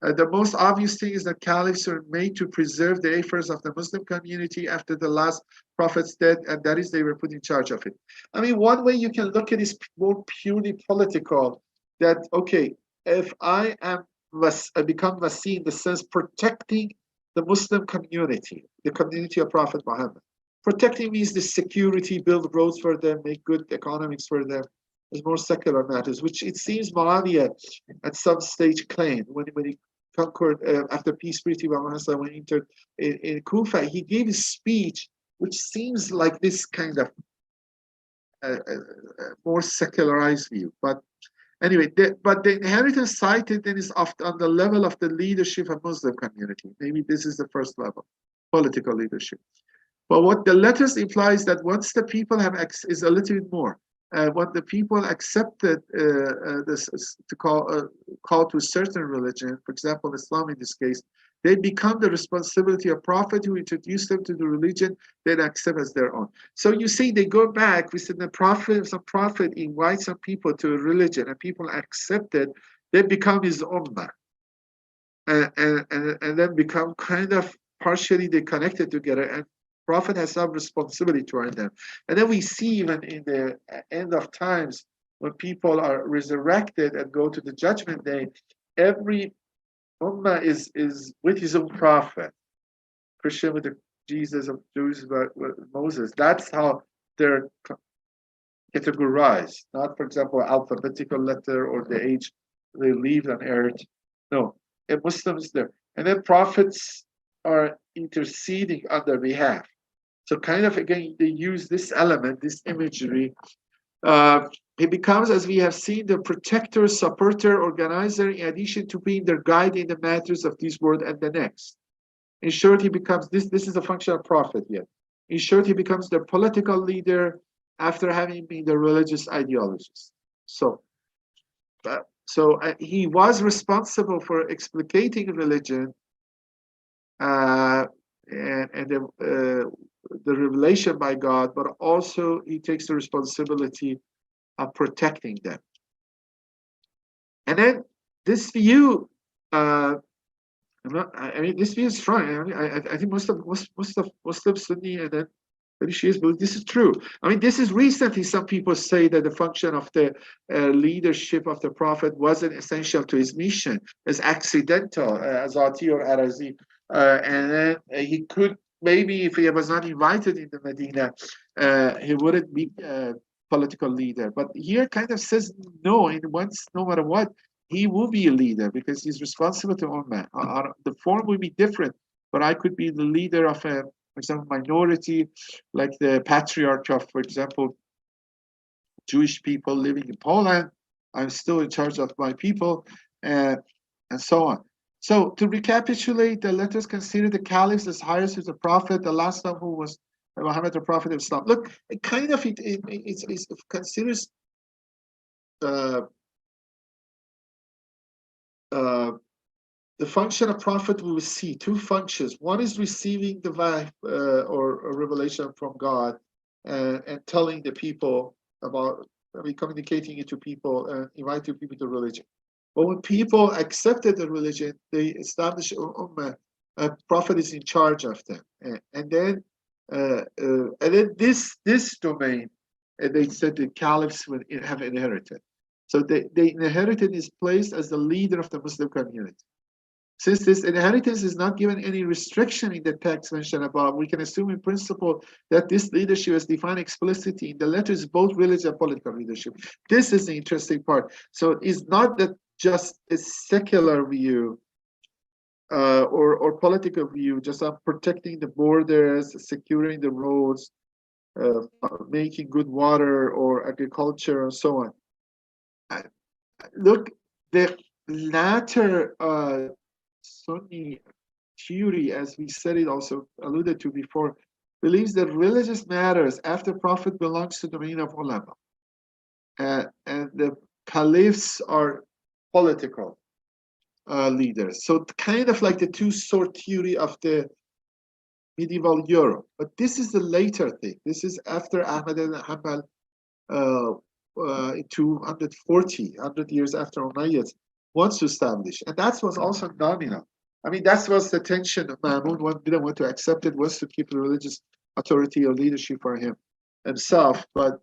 The most obvious thing is that caliphs were made to preserve the affairs of the Muslim community after the last prophet's death, and that is, they were put in charge of it. I mean, one way you can look at it is more purely political, that, okay, if I become Wasi in the sense protecting the Muslim community, the community of Prophet Muhammad. Protecting means the security, build roads for them, make good economics for them. There's more secular matters, which it seems Muawiyah at some stage claimed when he conquered, after peace treaty when he entered in Kufa, he gave a speech which seems like this kind of more secularized view. But anyway, but the inheritance cited then is often on the level of the leadership of Muslim community. Maybe this is the first level, political leadership. But what the letters implies that once the people have is a little bit more. What the people accepted this to call to a certain religion, for example, Islam in this case, they become the responsibility of prophet who introduced them to the religion they accept as their own. So you see, they go back. We said some prophet invites some people to a religion, and people accept it. They become his ummah, and then become kind of partially they connected together. And Prophet has some responsibility toward them. And then we see even in the end of times, when people are resurrected and go to the judgment day, every ummah is with his own prophet. Christian with the Jesus, of Jews with Moses. That's how they're categorized. Not, for example, alphabetical letter or the age they lived on earth. No, a Muslim is there. And then prophets are interceding on their behalf. So kind of, again, they use this element, this imagery. He becomes, as we have seen, the protector, supporter, organizer, in addition to being their guide in the matters of this world and the next. In short, he becomes, this is a function of prophet yet. In short, he becomes their political leader after having been the religious ideologist. So he was responsible for explicating religion, and the revelation by God, but also he takes the responsibility of protecting them. And then this view, I mean, this view is strong. I mean, I think most of Muslims, Sunni, and then many Shias believe this is true. I mean, this is recently some people say that the function of the leadership of the Prophet wasn't essential to his mission, as accidental, Azati or Arazi. And then he could, maybe if he was not invited into Medina, he wouldn't be a political leader. But here kind of says no, no matter what, he will be a leader because he's responsible to Ummah. The form will be different, but I could be the leader of a, for example, minority, like the patriarch of, for example, Jewish people living in Poland. I'm still in charge of my people, and so on. So to recapitulate, let us consider the caliphs as heirs to the prophet, the last one who was Muhammad, the prophet of Islam. Look, it kind of it considers the function of prophet. We will see two functions. One is receiving the wahy or a revelation from God and telling the people about, I mean, communicating it to people and inviting people to religion. But when people accepted the religion, they established a prophet is in charge of them. And then this domain, they said the caliphs would have inherited. So they inherited his place as the leader of the Muslim community. Since this inheritance is not given any restriction in the text mentioned above, we can assume in principle that this leadership is defined explicitly in the letters, both religious and political leadership. This is the interesting part. So it's not that just a secular view or political view, just on protecting the borders, securing the roads, making good water or agriculture and so on. Look, the latter Sunni theory, as we said it also alluded to before, believes that religious matters after Prophet belongs to the domain of ulama. And the caliphs are political leaders. So kind of like the two-sword theory of the medieval Europe. But this is the later thing. This is after Ahmad ibn Hanbal, 240, 100 years after Umayyad, wants to establish. And that was also nominal. I mean, that was the tension. Ma'mun didn't want to accept it, was to keep the religious authority or leadership for himself. But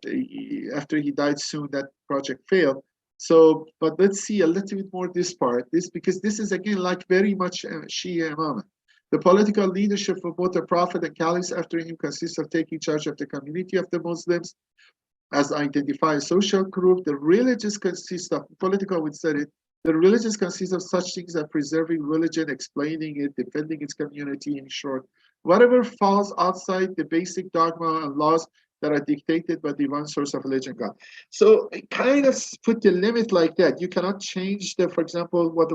after he died soon, that project failed. So, but let's see a little bit more this part. Because this is, again, like very much Shi'i Imam. The political leadership of both the Prophet and caliphs after him consists of taking charge of the community of the Muslims, as identify a social group. The religious consists of, political would say it, the religious consists of such things as preserving religion, explaining it, defending its community, in short. Whatever falls outside the basic dogma and laws that are dictated by the one source of religion, God. So it kind of put the limit like that. You cannot change the, for example, what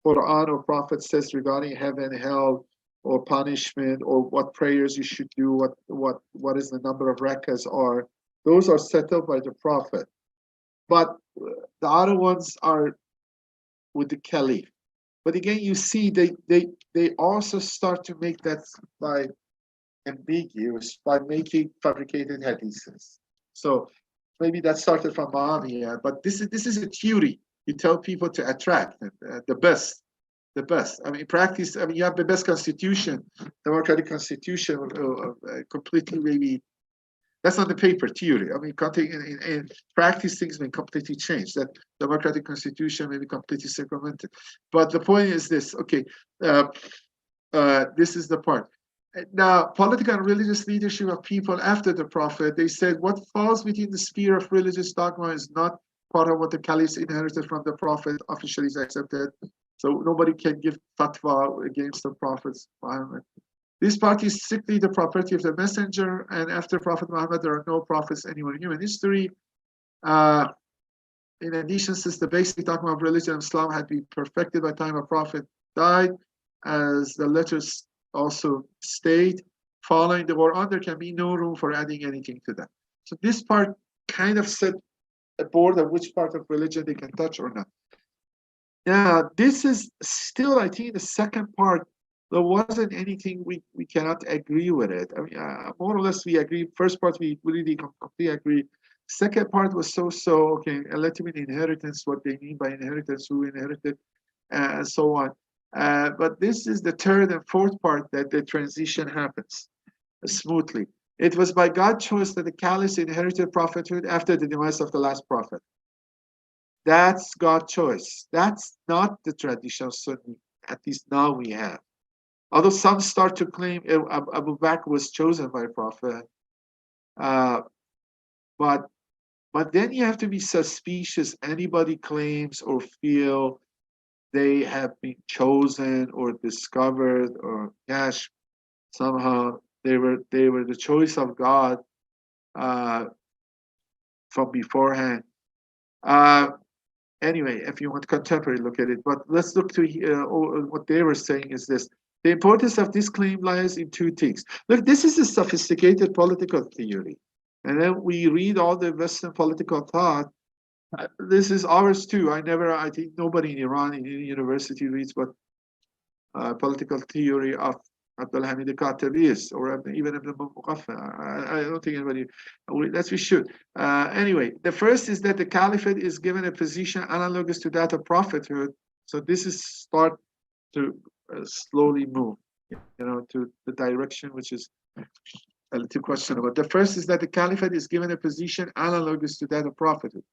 Quran or Prophet says regarding heaven, hell, or punishment, or what prayers you should do, what is the number of rakas are. Those are settled by the Prophet. But the other ones are with the Caliph. But again, you see, they also start to make that by ambiguous, by making fabricated hadiths. So maybe that started from Muawiyah, but this is a theory. You tell people to attract the best. I mean, practice. I mean, you have the best constitution, democratic constitution, completely maybe. That's not the paper theory. I mean, in practice, things may completely change. That democratic constitution may be completely circumvented. But the point is this. Okay, this is the part. Now, political and religious leadership of people after the Prophet, they said what falls within the sphere of religious dogma is not part of what the caliphs inherited from the Prophet, officially is accepted. So nobody can give fatwa against the Prophet's Muhammad. This part is strictly the property of the messenger, and after Prophet Muhammad, there are no prophets anywhere in human history. In addition, since the basic dogma of religion of Islam had been perfected by the time a Prophet died, as the letters also state, following the Quran, there can be no room for adding anything to that. So this part kind of set a board of which part of religion they can touch or not. Now, this is still, I think, the second part there wasn't anything we cannot agree with it. I mean, more or less we agree. First part we really completely agree. Second part was so okay. Legitimate inheritance, what they mean by inheritance, who inherited, and so on. But this is the third and fourth part that the transition happens smoothly. It was by God's choice that the caliphs inherited prophethood after the demise of the last prophet. That's God's choice. That's not the traditional Sunni, at least now we have. Although some start to claim Abu Bakr was chosen by Prophet, uh, but then you have to be suspicious. Anybody claims or feel they have been chosen or discovered or gosh, somehow they were the choice of God uh, from beforehand. Uh, anyway, if you want contemporary, look at it. But let's look to what they were saying is this. The importance of this claim lies in two things. Look, this is a sophisticated political theory. And then we read all the Western political thought. This is ours too. I think nobody in Iran in any university reads what political theory of al-Hamid al-Katib is, or even Ibn Muqaffa. I don't think anybody, that we should. Anyway, the first is that the caliphate is given a position analogous to that of prophethood. So this is start to slowly move, to the direction which is a little questionable. The first is that the caliphate is given a position analogous to that of prophethood.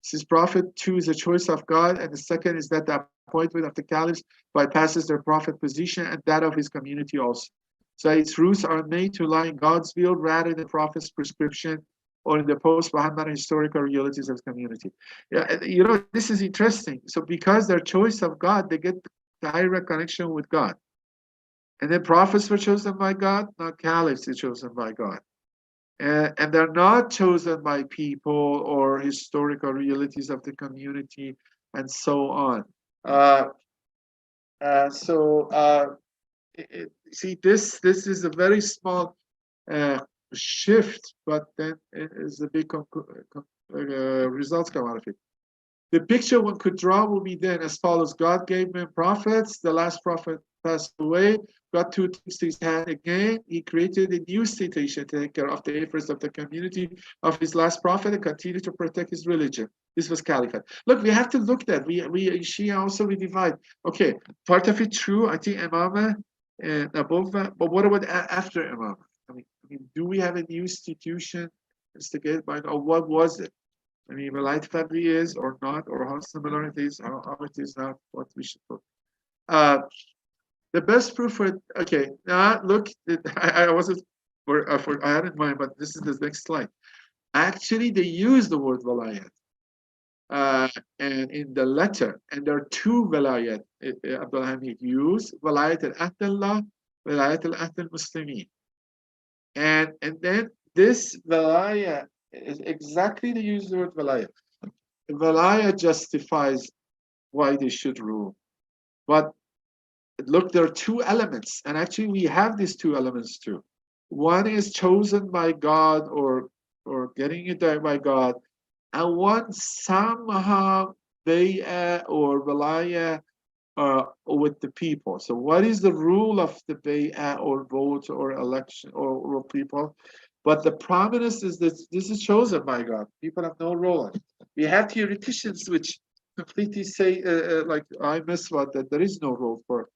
Since prophet too is a choice of God, and the second is that the appointment of the caliphs bypasses their prophet position and that of his community also. So its roots are made to lie in God's will rather than prophet's prescription or in the post-Muhammad historical realities of the community. Yeah, this is interesting. So because their choice of God, they get direct connection with God. And then prophets were chosen by God, not caliphs are chosen by God. And they're not chosen by people or historical realities of the community and so on. See, this is a very small shift, but then it is a big results come out of it. The picture one could draw will be then as follows. God gave men prophets. The last prophet passed away. God took things to his hand again. He created a new situation to take care of the efforts of the community of his last prophet and continue to protect his religion. This was caliphate. Look, we have to look at that. We Shia also we divide. Okay, part of it true. I think Imam and above that. But what about after Imam? I mean, do we have a new institution instigated by God? Or what was it? I mean, light family is or not, or how similar it is, how it is not, what we should put. The best proof for it, okay, now look, I wasn't, I had in mind, but this is the next slide. Actually, they use the word walayat and in the letter, and there are two walayat. Abdul Hamid used walayat al-Ahdallah, walayat al-Ahd al-Muslimin. And then this walayat is exactly the use of the word walayat. Walaya justifies why they should rule. But look, there are two elements, and actually we have these two elements too. One is chosen by God or getting it done by God, and one somehow bay'ah or walaya with the people. So what is the rule of the bay'ah or vote or election or people? But the prominence is that this is chosen by God. People have no role in it. We have theoreticians which completely say, like I miss what, that there is no role for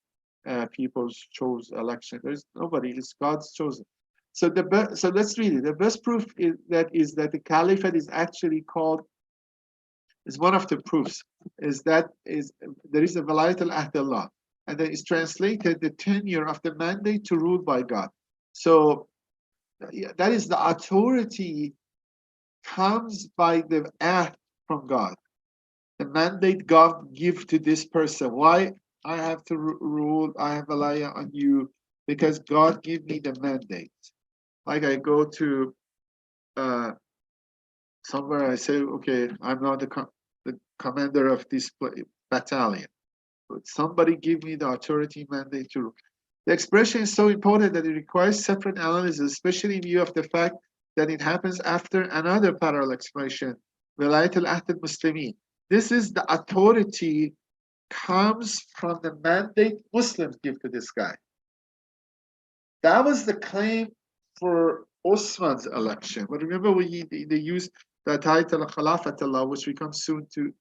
people's chose election. There is nobody. It's God's chosen. So so let's read it. The best proof is that the caliphate is actually called. Is one of the proofs. Is that there is a Walayat al-Ahdallah, and that is translated the tenure of the mandate to rule by God. So that is the authority comes by the act from God. The mandate God give to this person. Why I have to rule, I have Walaya on you, because God give me the mandate. Like I go to somewhere, I say, okay, I'm not the commander of this battalion. But somebody give me the authority mandate to rule. The expression is so important that it requires separate analysis, especially in view of the fact that it happens after another parallel expression, Walayat al-Ahd al-Muslimin. This is the authority comes from the mandate Muslims give to this guy. That was the claim for Osman's election. But remember, they used the title Khalifatullah, which we come soon to.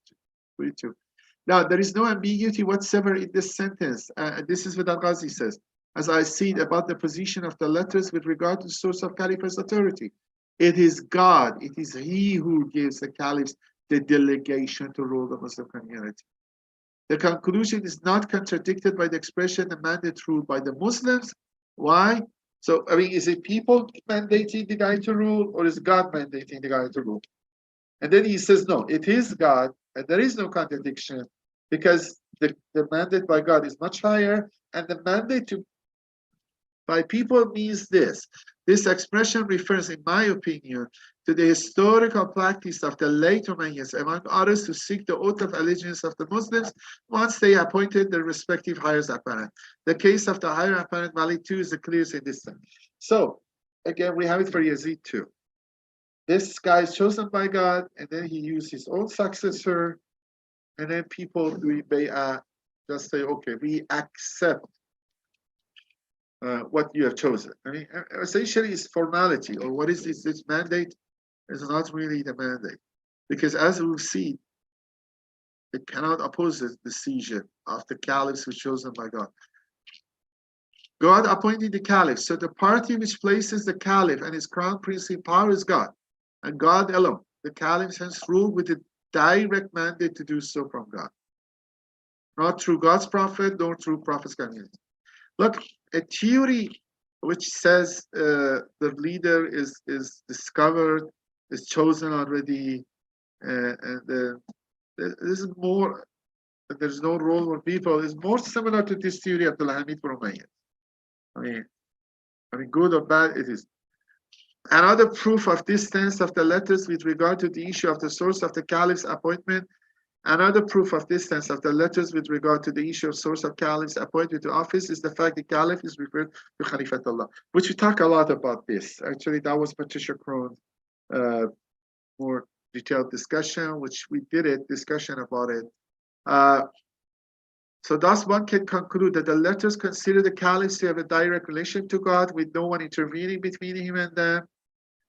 Now, there is no ambiguity whatsoever in this sentence. This is what al-Ghazi says. As I said about the position of the letters with regard to the source of Caliph's authority. It is God, it is He who gives the Caliphs the delegation to rule the Muslim community. The conclusion is not contradicted by the expression the mandate ruled by the Muslims. Why? So, I mean, is it people mandating the guy to rule, or is God mandating the guy to rule? And then he says, no, it is God, and there is no contradiction, because the mandate by God is much higher, and the mandate by people means this. This expression refers, in my opinion, to the historical practice of the late Umayyads, among others, to seek the oath of allegiance of the Muslims once they appointed their respective higher apparent. The case of the higher apparent Malik too is the clearest in this time. So, again, we have it for Yazid too. This guy is chosen by God, and then he used his own successor, and then people just say, okay, we accept what you have chosen. I mean, essentially, it's formality, or what is this mandate? Is not really the mandate, because as we'll see, it cannot oppose the decision of the caliphs who chosen by God. God appointed the caliph, so the party which places the caliph and his crown prince in power is God, and God alone. The caliphs hence rule with a direct mandate to do so from God, not through God's prophet, nor through prophet's community. Look, a theory which says the leader is discovered, is chosen already, and this is more, there's no role for people, is more similar to this theory of al-Hamid for Umayyad. I mean, good or bad, it is. Another proof of this stance of the letters with regard to the issue of the source of the caliph's appointment. Another proof of this stance of the letters with regard to the issue of source of caliph's appointment to office is the fact the caliph is referred to Khalifatullah, which we talk a lot about this. Actually, that was Patricia Crone's more detailed discussion, which we did discussion about it. So thus one can conclude that the letters consider the caliphs to have a direct relation to God with no one intervening between him and them,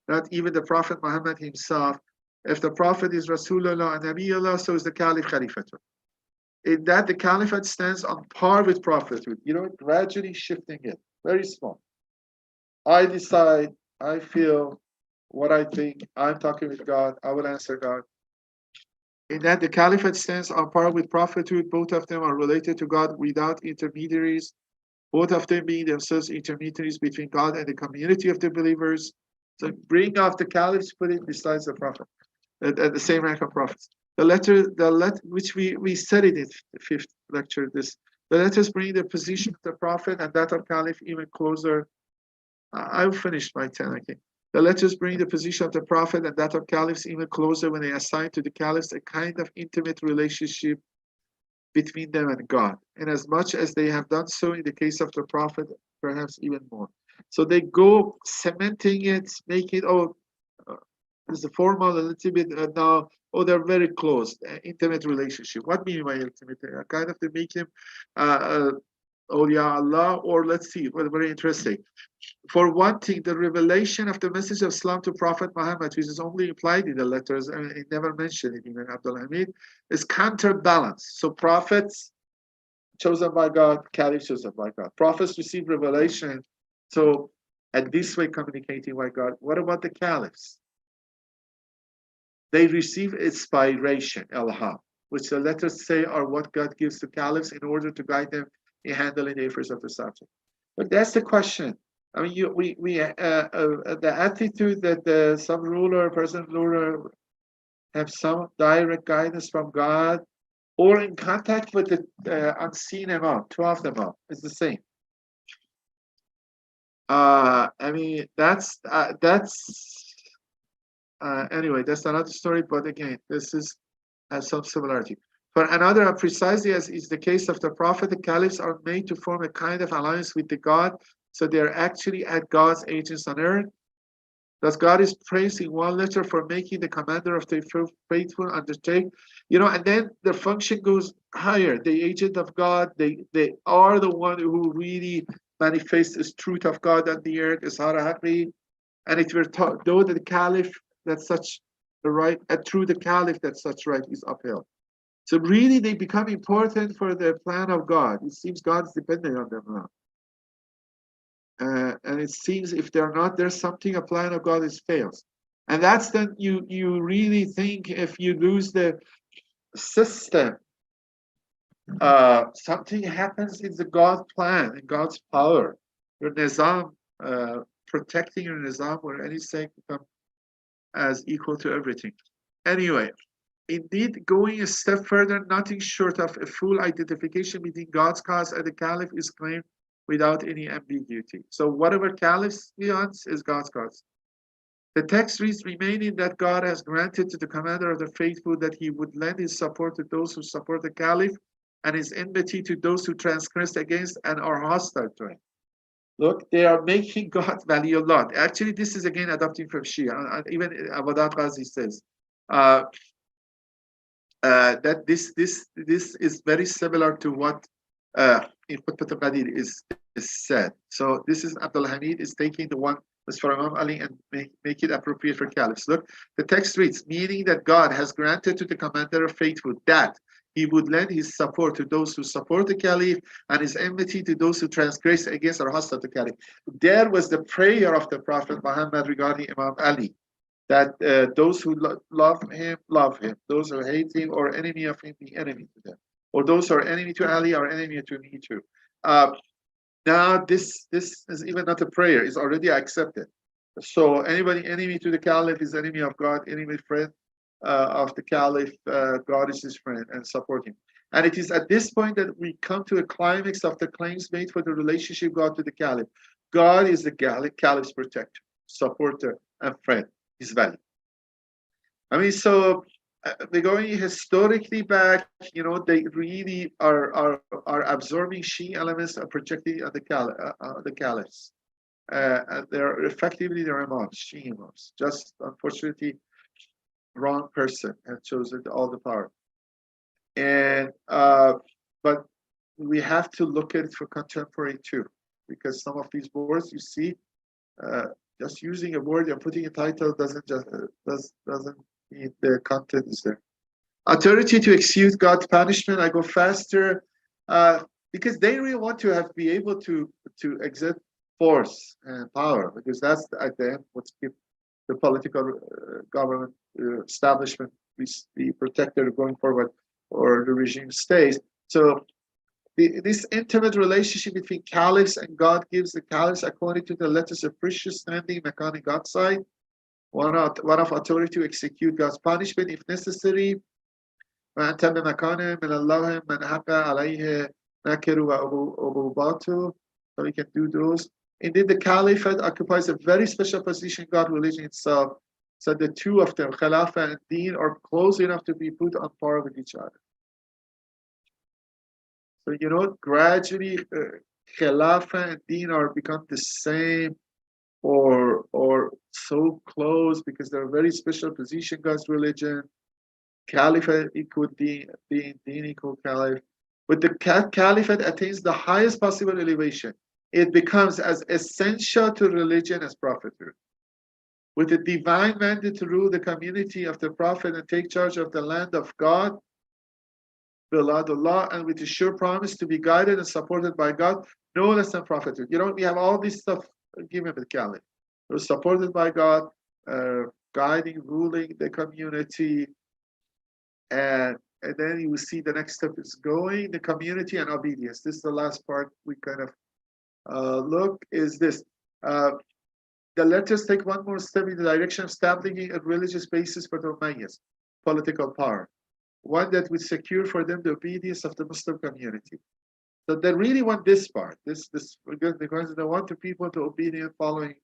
not even the Prophet Muhammad himself. If the Prophet is Rasulullah and Nabiullah, so is the Caliph Khalifatullah. In that the Caliphate stands on par with Prophethood, gradually shifting it, very small. I decide, I feel what I think, I'm talking with God, I will answer God. In that the Caliphate stands on par with Prophethood, both of them are related to God without intermediaries, both of them being themselves intermediaries between God and the community of the believers. So bring off the Caliphs, put it besides the Prophet. At the same rank of prophets. The letter which we studied in the fifth lecture, the letters bring the position of the Prophet and that of Caliph even closer. I'll finish by 10, okay. The letters bring the position of the Prophet and that of Caliphs even closer when they assign to the Caliphs a kind of intimate relationship between them and God, and as much as they have done so in the case of the Prophet, perhaps even more. So they go cementing it, make it, there's a formal, a little bit now, they're very close, intimate relationship. What do you mean by intimate? Kind of to make him awliya Allah, or let's see, very interesting. For one thing, the revelation of the message of Islam to Prophet Muhammad, which is only implied in the letters, and it never mentioned it in al-Hamid, is counterbalanced. So prophets chosen by God, caliphs chosen by God. Prophets receive revelation, so at this way communicating by God. What about the caliphs? They receive inspiration, al-Ham, which the letters say are what God gives to caliphs in order to guide them in handling the affairs of the subject. But that's the question. I mean, the attitude that some present ruler, have some direct guidance from God, or in contact with the unseen Imam, 12 Imam, is the same. I mean, anyway, that's another story, but again, this has some similarity. For another, precisely as is the case of the Prophet, the caliphs are made to form a kind of alliance with the God, so they are actually at God's agents on earth. Thus, God is praised in one letter for making the commander of the faithful undertake, and then the function goes higher. The agent of God, they are the one who really manifest as truth of God on the earth, as Harahaqi, and it were taught, though the Caliph, that such the right, through the Caliph that such right is upheld. So really they become important for the plan of God. It seems God is dependent on them now. And it seems if they're not, there's something, a plan of God is fails. And that's then you really think if you lose the system, something happens in the God plan, in God's power. Your nizam, protecting your nizam or any sake become as equal to everything. Anyway, indeed, going a step further, nothing short of a full identification between God's cause and the Caliph is claimed without any ambiguity. So whatever Caliph wants is God's cause. The text reads, remaining that God has granted to the commander of the faithful that he would lend his support to those who support the Caliph and his enmity to those who transgress against and are hostile to him. Look, they are making God value a lot. Actually, this is again adopting from Shia. Even Wadad Ghazi says that this is very similar to what in Prophethood and Caliphate is said. So this is al-Hamid is taking the one that's for Imam Ali and make it appropriate for caliphs. Look, the text reads, meaning that God has granted to the commander of faithful that he would lend his support to those who support the caliph and his enmity to those who transgress against or hostile to the caliph. There was the prayer of the Prophet Muhammad regarding Imam Ali, that those who love him, love him. Those who hate him or enemy of him, be enemy to them. Or those who are enemy to Ali are enemy to me too. Now this is even not a prayer, it's already accepted. So anybody enemy to the caliph is enemy of God, enemy friend of the caliph, God is his friend, and support him. And it is at this point that we come to a climax of the claims made for the relationship God to the caliph. God is the caliph's protector, supporter, and friend, his value. I mean, so they're going historically back, you know, they really are absorbing Shi'i elements and projecting on the caliphs. And they're effectively their imams, Shi'i Imams. Just unfortunately, wrong person had chosen all the power. And but we have to look at it for contemporary too, because some of these words you see, just using a word and putting a title doesn't mean the content is there. Authority to execute God's punishment. I go faster because they really want to be able to exert force and power, because that's at the end what's keep the political government establishment be protected going forward, or the regime stays. So this intimate relationship between caliphs and God gives the caliphs, according to the letters, a precious standing on God's side, one of authority to execute God's punishment if necessary. So we can do those. Indeed, the caliphate occupies a very special position in God's religion itself. So the two of them, Khilafah and Deen, are close enough to be put on par with each other. So, you know, gradually Khilafah and Deen are become the same or so close because they're a very special position in God's religion. Caliphate equal Deen, Deen equal Caliph. But the Caliphate attains the highest possible elevation. It becomes as essential to religion as prophethood. With the divine mandate to rule the community of the Prophet and take charge of the land of God, Biladullah, and with the sure promise to be guided and supported by God, no less than prophethood. You know, we have all this stuff given with Caliph. It was supported by God, guiding, ruling the community, and then you will see the next step is going the community and obedience. This is the last part we kind of look is this. The letters take one more step in the direction of establishing a religious basis for the Umayyads, political power, one that would secure for them the obedience of the Muslim community. So they really want this part, this because they want the people to obedient following.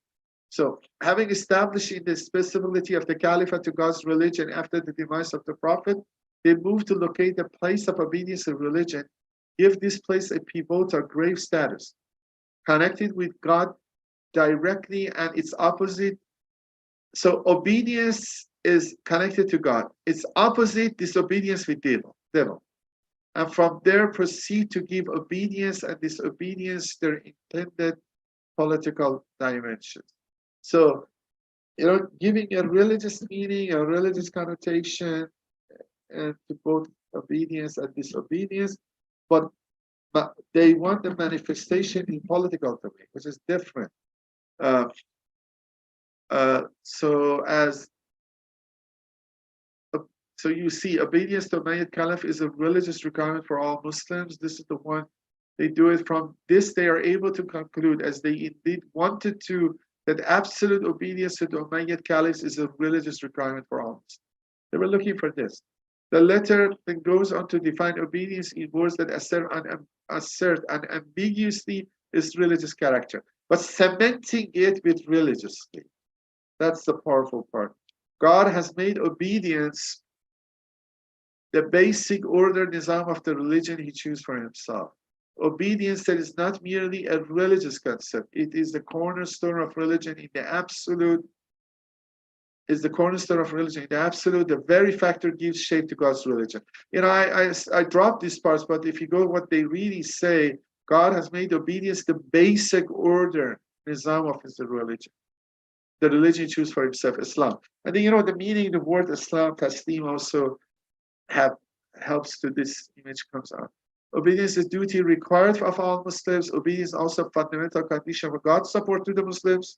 So having established the specificity of the Caliphate to God's religion after the demise of the Prophet, they move to locate the place of obedience and religion, give this place a pivotal grave status, connected with God directly and its opposite. So obedience is connected to God. Its opposite, disobedience with devil. and from there proceed to give obedience and disobedience their intended political dimensions. So, giving a religious meaning, a religious connotation, and to both obedience and disobedience, but they want the manifestation in political domain, which is different. So you see, obedience to Umayyad Caliph is a religious requirement for all Muslims. This is the one they do it from. This they are able to conclude, as they indeed wanted to, that absolute obedience to the Umayyad Caliphs is a religious requirement for all Muslims. They were looking for this. The letter then goes on to define obedience in words that assert unambiguously its religious character, but cementing it with religiously. That's the powerful part. God has made obedience the basic order nizam of the religion he chose for himself. Obedience that is not merely a religious concept, it is the cornerstone of religion in the absolute. Is the cornerstone of religion in the absolute. The very factor gives shape to God's religion. I dropped these parts, but if you go what they really say, God has made obedience the basic order nizam of his religion. The religion he chose for himself, Islam. And then the meaning, the word Islam, taslim, also helps to this image comes out. Obedience is duty required of all Muslims. Obedience is also a fundamental condition for God's support to the Muslims.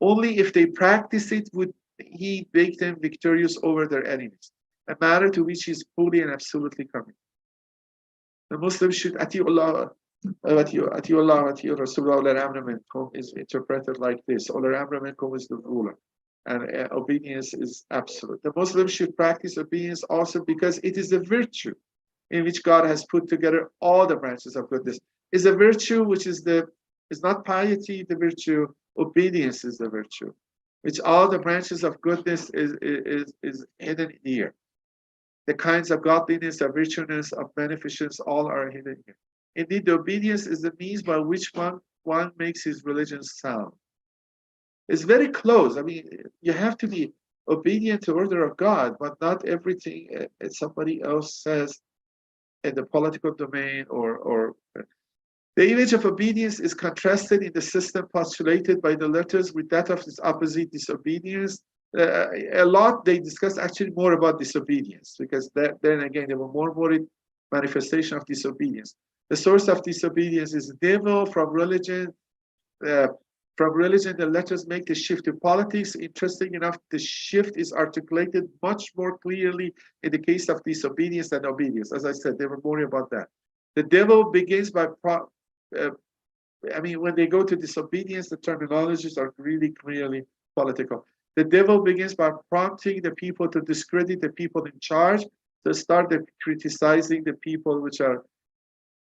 Only if they practice it would he make them victorious over their enemies, a matter to which he is fully and absolutely committed. The Muslims should Atiullah, is interpreted like this. Is the ruler, and obedience is absolute. The Muslims should practice obedience also because it is a virtue in which God has put together all the branches of goodness. Is a virtue which is not piety the virtue, obedience is the virtue, which all the branches of goodness is hidden here. The kinds of godliness, of virtuousness, of beneficence, all are hidden here. Indeed, the obedience is the means by which one makes his religion sound. It's very close. I mean, you have to be obedient to the order of God, but not everything somebody else says in the political domain or the image of obedience is contrasted in the system postulated by the letters with that of its opposite, disobedience. A lot they discuss actually more about disobedience, because then again there were more manifestation of disobedience. The source of disobedience is the devil. From religion, the letters make the shift to politics. Interesting enough, the shift is articulated much more clearly in the case of disobedience than obedience. As I said, they were more about that. The devil begins by when they go to disobedience, the terminologies are really clearly political. The devil begins by prompting the people to discredit the people in charge, to start criticizing the people which are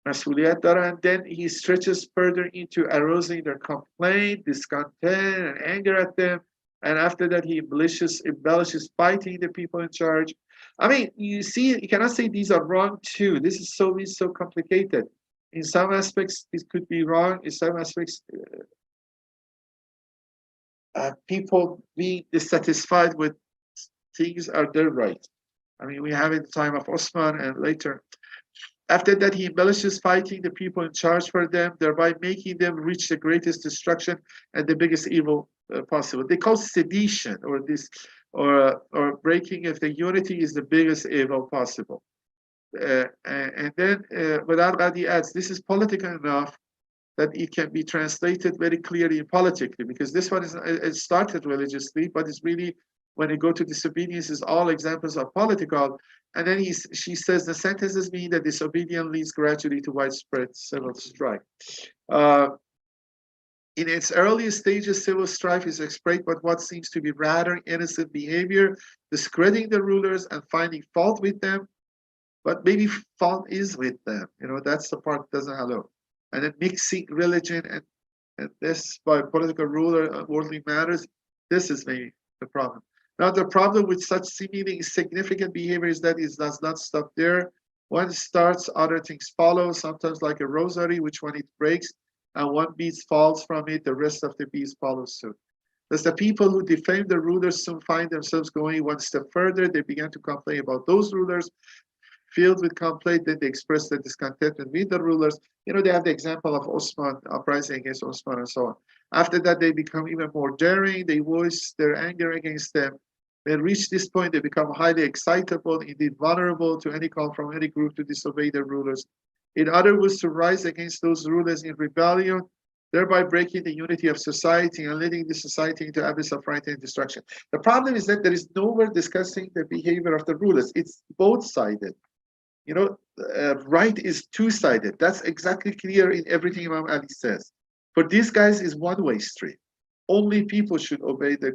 Masuliyat Dara, and then he stretches further into arousing their complaint, discontent, and anger at them. And after that, he embellishes fighting the people in charge. I mean, you see, you cannot say these are wrong too. This is so complicated. In some aspects, it could be wrong. In some aspects, people being dissatisfied with things are their right. I mean, we have it in the time of Osman and later. After that, he embellishes fighting the people in charge for them, thereby making them reach the greatest destruction and the biggest evil possible. They call sedition or breaking of the unity is the biggest evil possible. And then al-Qadi adds, this is political enough that it can be translated very clearly politically, because this one it started religiously, but it's really, when you go to disobedience, is all examples of political. And then she says the sentences mean that disobedience leads gradually to widespread civil strife. In its early stages, civil strife is expressed by what seems to be rather innocent behavior, discrediting the rulers and finding fault with them. But maybe fault is with them. That's the part that doesn't allow. And then mixing religion and this by political ruler worldly matters. This is maybe the problem. Now, the problem with such seemingly significant behavior is that it does not stop there. One starts, other things follow, sometimes like a rosary, which when it breaks and one bead falls from it, the rest of the beads follow suit. Thus, the people who defame the rulers soon find themselves going one step further. They began to complain about those rulers filled with complaint, then they express their discontentment with the rulers. You know, they have the example of Osman, uprising against Osman and so on. After that, they become even more daring. They voice their anger against them. They reach this point, they become highly excitable, indeed vulnerable to any call from any group to disobey their rulers. In other words, to rise against those rulers in rebellion, thereby breaking the unity of society and leading the society into abyss of right and destruction. The problem is that there is nowhere discussing the behavior of the rulers. It's both-sided. You know, right is two-sided. That's exactly clear in everything Imam Ali says. For these guys, is one-way street. Only people should obey the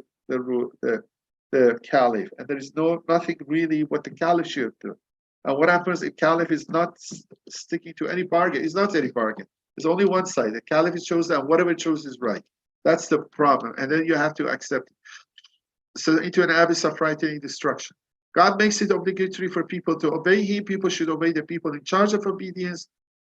caliph, and there is nothing really what the caliph should do. And what happens if caliph is not sticking to any bargain? It's not any bargain. There's only one side. The caliph is chosen, and whatever it chose is right. That's the problem. And then you have to accept it. So into an abyss of right and destruction. God makes it obligatory for people to obey him. People should obey the people in charge of obedience.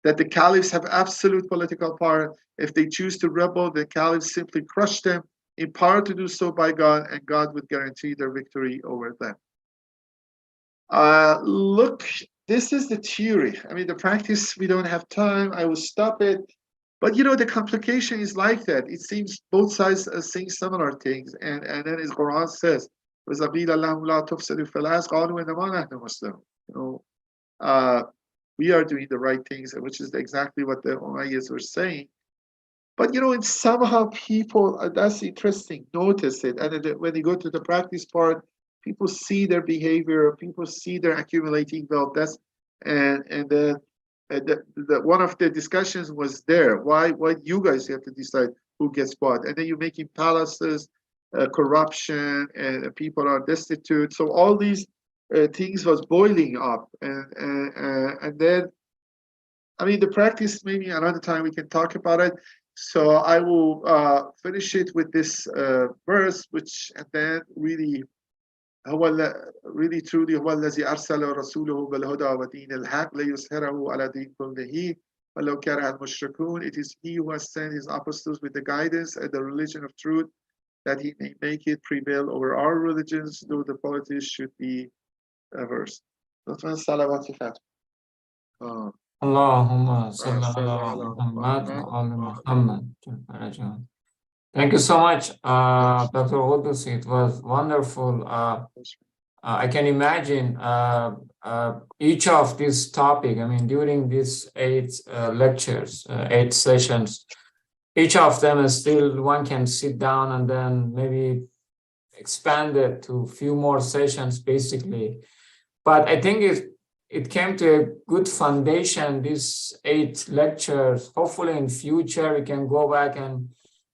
That the caliphs have absolute political power. If they choose to rebel, the caliphs simply crush them, empowered to do so by God, and God would guarantee their victory over them. Look, this is the theory. I mean, the practice, we don't have time. I will stop it. But you know, the complication is like that. It seems both sides are saying similar things. And then as Quran says, you know, we are doing the right things, which is exactly what the Umayyads were saying. But you know, and somehow people, that's interesting, notice it. And then when you go to the practice part, people see their behavior, people see their accumulating wealth. That's and the one of the discussions was there. Why you guys have to decide who gets what? And then you're making palaces, corruption, and people are destitute. So all these things was boiling up, and then, I mean, the practice, maybe another time we can talk about it. So I will finish it with this verse, which, and then really, really truly هو الذي أرسل رسوله بالهدى ودين الحق ليظهره على دين كله ولو كره المشركون. It is he who has sent his apostles with the guidance and the religion of truth, that he may make it prevail over our religions, though the politics should be averse. لطفاً صلوات ختم. Allahumma salli ala Muhammad wa ala Muhammad. Thank you so much, Dr. Ghoddoussi. It was wonderful. I can imagine each of these topic. I mean, during these 8 lectures, 8 sessions, each of them is still, one can sit down and then maybe expand it to a few more sessions, basically. But I think it came to a good foundation, these 8 lectures. Hopefully in future we can go back and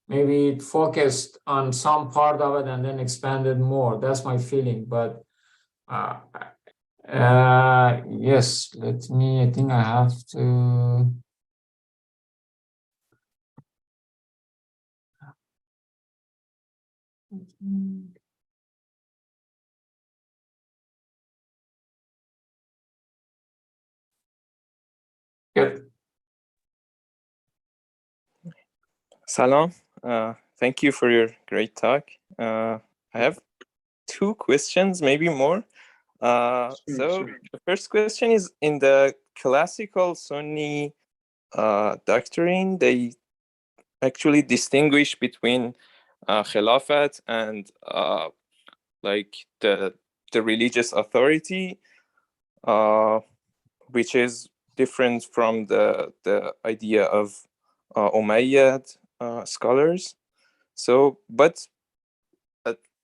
maybe focus on some part of it and then expand it more. That's my feeling. But yes, I think I have to. Good. Salam. Thank you for your great talk. I have 2 questions, maybe more. So the first question is, in the classical Sunni doctrine, they actually distinguish between Khilafat and like the religious authority, which is different from the idea of Umayyad scholars. So, but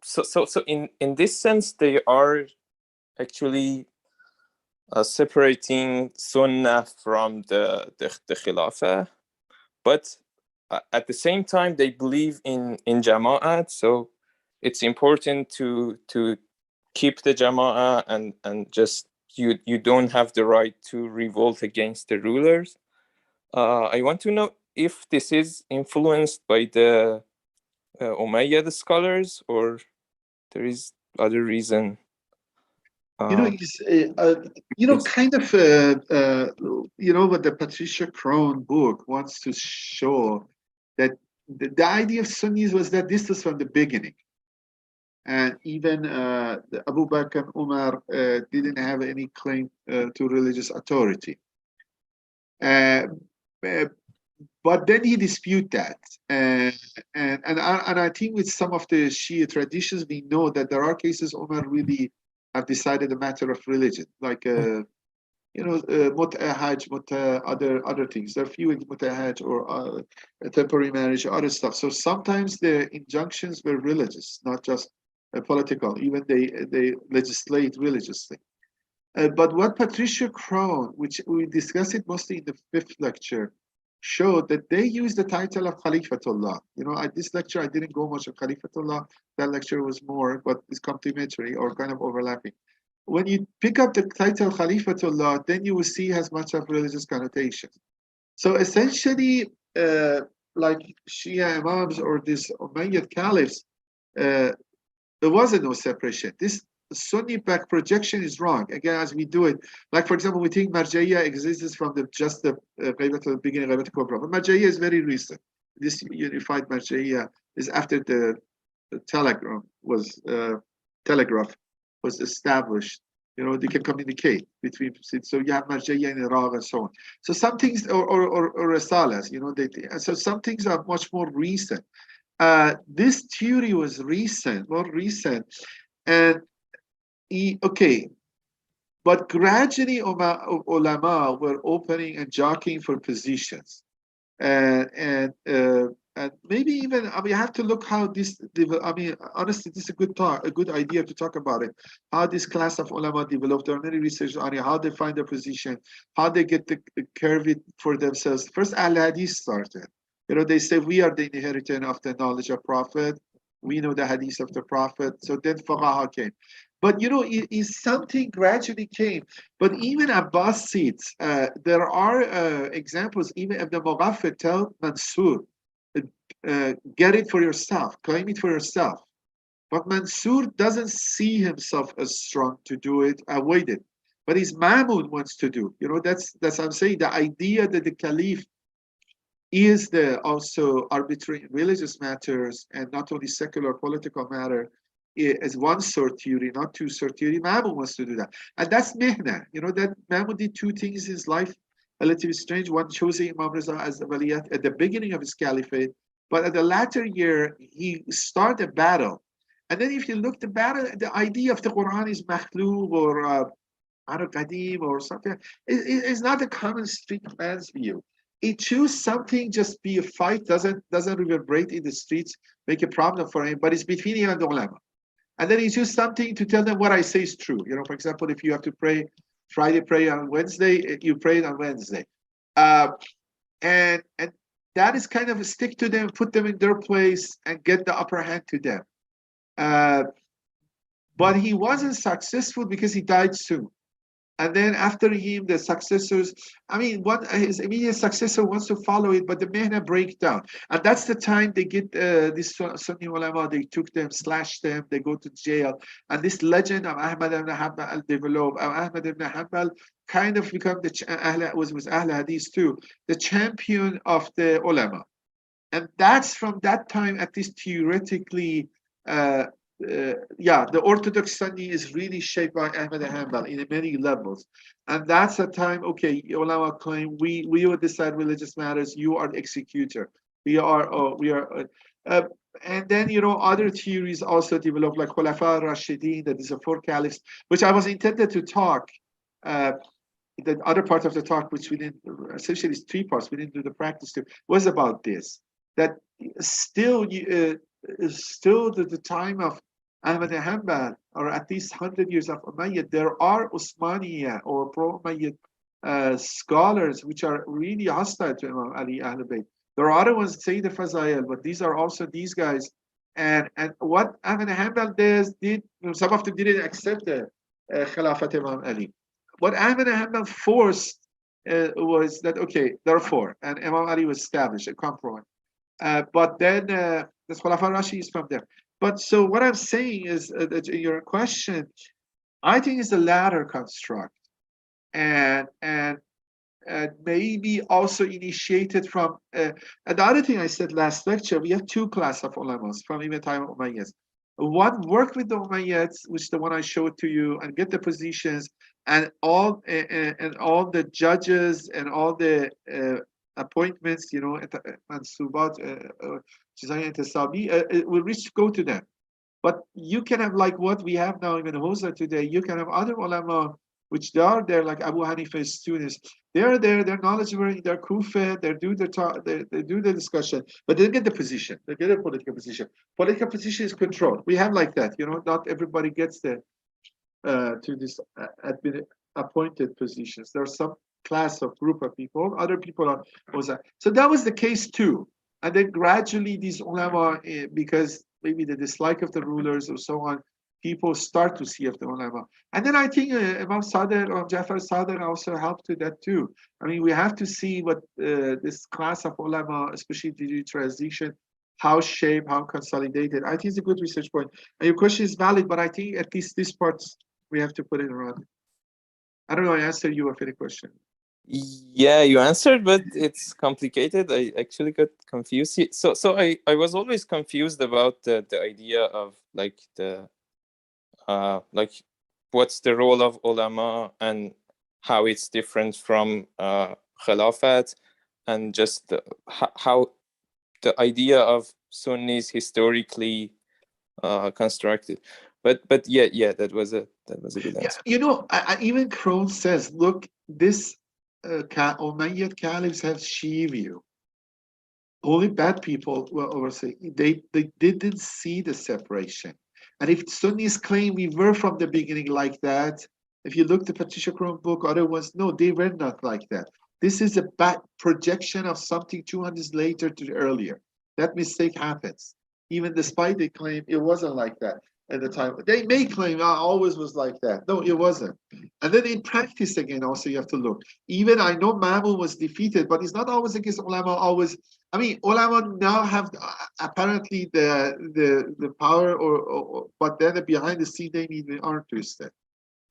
so in this sense, they are actually separating Sunnah from the Khilafah, but at the same time they believe in Jama'at. So it's important to keep the Jama'at, and just you don't have the right to revolt against the rulers. I want to know if this is influenced by the Umayyad scholars, or there is other reason. You know, kind of, you know, what the Patricia Crone book wants to show, that the idea of Sunnis was that this was from the beginning. And even the Abu Bakr and Umar didn't have any claim to religious authority. Uh, but then he disputed that. And I think with some of the Shia traditions, we know that there are cases Umar really have decided a matter of religion, like Hajj, other things. There are few Hajj or temporary marriage, other stuff. So sometimes the injunctions were religious, not just political. Even they legislate religiously. But what Patricia Crone, which we discussed it mostly in the 5th lecture, showed that they use the title of Khalifatullah. At this lecture, I didn't go much of Khalifatullah. That lecture was more, but it's complementary or kind of overlapping. When you pick up the title Khalifatullah, then you will see has much of religious connotation. So essentially, like Shi'a Imams or this Umayyad Caliphs, there wasn't no separation. This Sunni back projection is wrong. Again, as we do it, like for example, we think Marja'iyya exists from just the beginning of the Kubra. But Marja'iyya is very recent. This unified Marja'iyya is after the telegraph was established. They can communicate between. So you have Marja'iyya in Iraq and so on. So some things, or Risalas, so some things are much more recent. This theory was more recent, and but gradually ulama were opening and jockeying for positions, and maybe even we have to look how this. Honestly, this is a good idea to talk about it. How this class of ulama developed. There are many research on it. How they find their position. How they get the curve it for themselves. First, al-Hadith started. They say we are the inheritance of the knowledge of Prophet. We know the hadith of the Prophet. So then Fuqaha came. But is something gradually came. But even Abbasids, there are examples. Even Ibn Mughaffal tell Mansur, get it for yourself, claim it for yourself. But Mansur doesn't see himself as strong to do it, avoid it. But his Mamun wants to do. That's I'm saying the idea that the Caliph is the also arbitrary religious matters and not only secular political matter as one sort theory, not two sort theory. Mamun wants to do that. And that's Mihna. That Mamun did two things in his life, a little bit strange. One, choosing Imam Reza as the Waliyat at the beginning of his caliphate, but at the latter year, he started a battle. And then if you look the battle, the idea of the Quran is makhlooq or al-Qadim or something. It's not a common street man's view. He choose something, just be a fight, doesn't reverberate in the streets, make a problem for him, but it's between him and the ulama. And then he choose something to tell them what I say is true. For example, if you have to pray Friday, pray on Wednesday, you pray on Wednesday. And that is kind of a stick to them, put them in their place and get the upper hand to them. But he wasn't successful because he died soon. And then after him, the successors, his immediate successor wants to follow it, but the Mehna break down. And that's the time they get this Sunni ulama, they took them, slashed them, they go to jail. And this legend of Ahmad ibn Hanbal developed. Ahmad ibn Hanbal kind of become was Ahl Hadith too, the champion of the ulama. And that's from that time, at least theoretically, the Orthodox Sunni is really shaped by Ahmad Hanbal in many levels. And that's a time, ulama claim, we will decide religious matters, you are the executor. And then, other theories also develop, like Khulafa Rashidin, that is a 4 caliphs, which I was intended to talk. The other part of the talk, which we didn't, essentially it's 3 parts, we didn't do the practice to, was about this. That still the time of Ahmad Hanbal, or at least 100 years of Umayyad, there are Usmaniya or pro-Umayyad scholars which are really hostile to Imam Ali Ahl Bayt. There are other ones say the Fazail, but these are also these guys. And what Ahmad Hanbal did, some of them didn't accept the Khilafat Imam Ali. What Ahmad Hanbal forced was that, there are 4, and Imam Ali was established, a compromise. But then the Khulafa Rashid is from there. But so what I'm saying is that your question, I think, is the latter construct, and maybe also initiated from. And the other thing I said last lecture, we have 2 classes of ulamas from even time of Umayyads. One, work with the Umayyads, which the one I showed to you, and get the positions and all the judges and all the appointments, you know, mansubat, chizay intisabi, will reach go to them. But you can have like what we have now in Hosa today. You can have other ulama which they are there, like Abu Hanifa's students. They're there, they're knowledgeable in their kufa, they do the talk, they do the discussion, but they get the position, they get a political position. Political position is controlled. We have like that, you know, not everybody gets the to this appointed positions. There are some class of group of people, other people are so that was the case too. And then gradually these ulama, because maybe the dislike of the rulers or so on, people start to see of the ulama. And then I think Imam Sadr or Jafar Sadr also helped to that too. I mean, we have to see what this class of ulama, especially the transition, how shaped, how consolidated. I think it's a good research point. And your question is valid, but I think at least this part we have to put it around. I don't know, I answered you a fair question. Yeah, you answered, but it's complicated. I actually got confused. So I was always confused about the idea of like the like what's the role of ulama and how it's different from Khilafat, and just how the idea of Sunnis historically constructed. But yeah, that was a good answer. You know, even Krohn says, look, this Umayyad caliphs have Shi'i view. Only bad people will oversee. They didn't see the separation. And if Sunnis claim we were from the beginning like that, if you look the Patricia Krohn book, other ones, no, they were not like that. This is a bad projection of something 200 later to earlier. That mistake happens. Even despite they claim it wasn't like that at the time. They may claim always was like that. No, it wasn't. And then in practice again, also you have to look. Even I know Mamun was defeated, but it's not always against ulama. Always, I mean, ulama now have apparently the power, or but then behind the scene they need aren't twisted.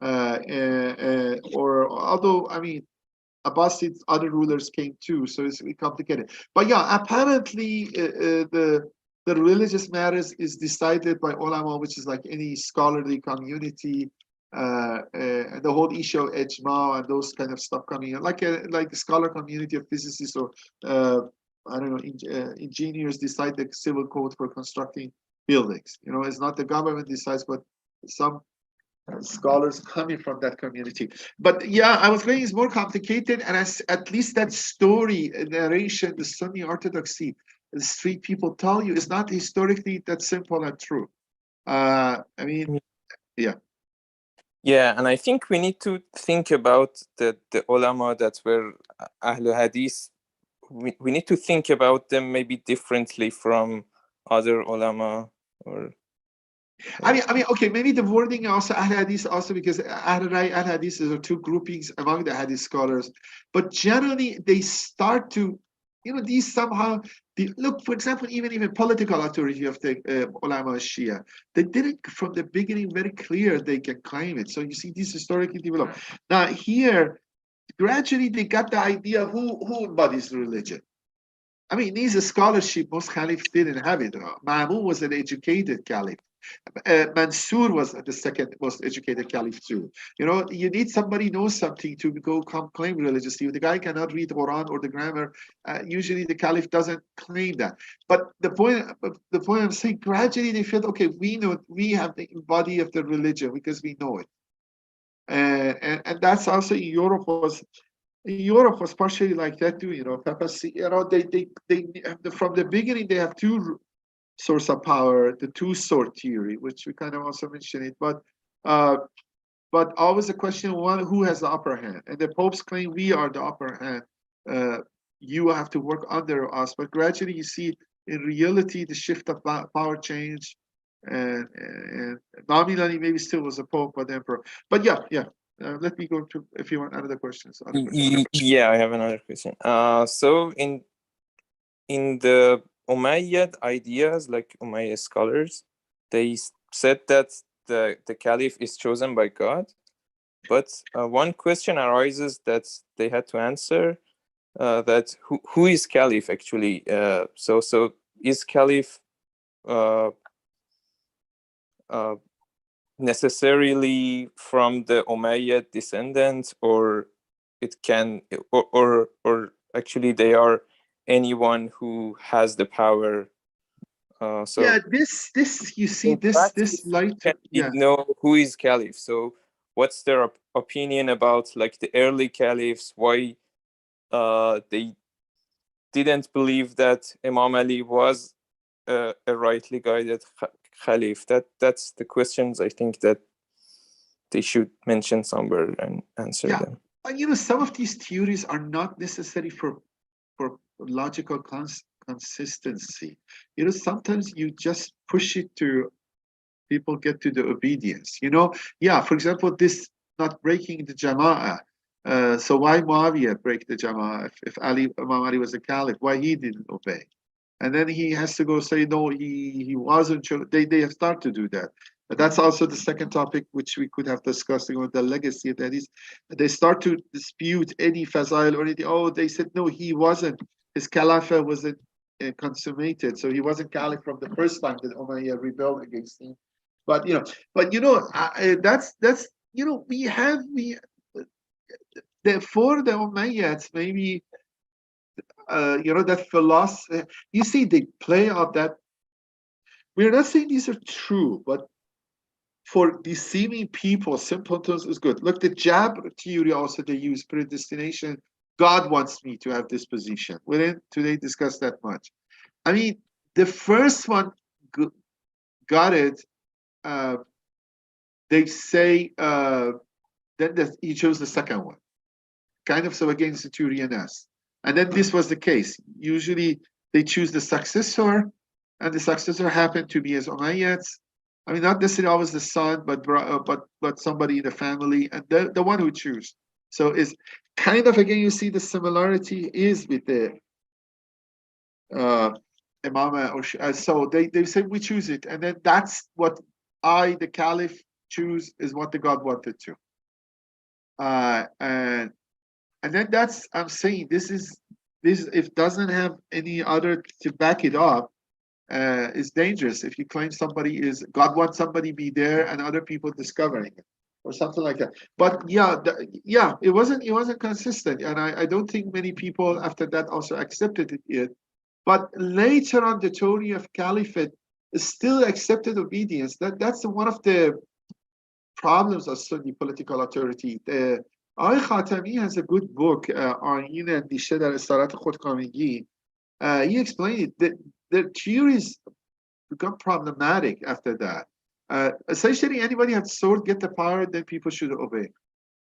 Or although I mean, Abbasid other rulers came too, so it's complicated. But yeah, apparently the religious matters is decided by ulama, which is like any scholarly community, and the whole issue of ijma and those kind of stuff coming in, like a scholar community of physicists or I don't know, engineers decide the civil code for constructing buildings. You know, it's not the government decides, but some scholars coming from that community. But yeah, I was saying it's more complicated, and at least that story narration, the Sunni orthodoxy, the street people tell you, is not historically that simple and true. I mean, yeah. Yeah, and I think we need to think about the ulama that were Ahlul Hadith. We need to think about them maybe differently from other ulama, or I mean, okay, maybe the wording also Ahl Hadith also, because Ahl Hadith are two groupings among the Hadith scholars, but generally they start to, you know, these somehow, look, for example, even political authority of the ulama Shia, they didn't from the beginning very clear they can claim it. So you see, these historically developed. Now here, gradually they got the idea who embodies the religion. I mean, these scholarship, most caliphs didn't have it. Ma'mun was an educated caliph. Mansur was the second most educated caliph too. You know, you need somebody knows something to go claim religiously. If the guy cannot read the Quran or the grammar, usually the caliph doesn't claim that. But the point I'm saying, gradually they feel, okay, we know, we have the body of the religion because we know it. And that's also in Europe was partially like that too. You know, they from the beginning they have two source of power, the two-sword theory, which we kind of also mentioned it, but always a question one, who has the upper hand? And the popes claim we are the upper hand. You have to work under us, but gradually you see in reality the shift of power change, and nominally maybe still was a pope but emperor. But yeah. Let me go to if you want other questions. Yeah, I have another question. So in the Umayyad ideas, like Umayyad scholars, they said that the caliph is chosen by God, but one question arises that they had to answer, that who is caliph actually? So is caliph necessarily from the Umayyad descendants, or it can, or actually they are anyone who has the power. So yeah, this you see in this practice, light. can we Yeah, know who is caliph? So what's their opinion about like the early caliphs? Why they didn't believe that Imam Ali was a rightly guided caliph? That's the questions I think that they should mention somewhere and answer yeah. them. And you know, some of these theories are not necessary for logical consistency. You know, sometimes you just push it to people get to the obedience. You know, yeah. For example, this not breaking the Jama'ah. So why Muawiyah break the Jama'ah if Imam Ali was a caliph? Why he didn't obey? And then he has to go say no, he wasn't. They have started to do that. But that's also the second topic which we could have discussed about the legacy. That is, they start to dispute any fazail or anything. Oh, they said no, he wasn't. His caliphate wasn't consummated, so he wasn't caliph from the first time that Umayyah rebelled against him. But you know, that's you know, we for the Umayyads maybe you know, that philosophy. You see, they play on that. We're not saying these are true, but for deceiving people, simpletons is good. Look, the Jabr theory also they use predestination. God wants me to have this position. We didn't today discuss that much. I mean, the first one got it. They say then he chose the second one, kind of so against the Turianas. And then this was the case. Usually they choose the successor, and the successor happened to be his Umayyads. I mean, not necessarily always the son, but somebody in the family, and the one who choose. So is kind of again you see the similarity is with the Imam. So they say we choose it, and then that's what the Caliph, choose is what the God wanted to. And then that's I'm saying this if doesn't have any other to back it up, is dangerous. If you claim somebody is God wants somebody be there and other people discovering it or something like that. But yeah, it wasn't consistent, and I don't think many people after that also accepted it. But later on, the theory of caliphate still accepted obedience. That's one of the problems of Sunni political authority. آقای خاتمی has a good book آیین اندیشه در استارت خودکامگی. He explained it. The theories become problematic after that. Essentially, anybody has sword, get the power, then people should obey.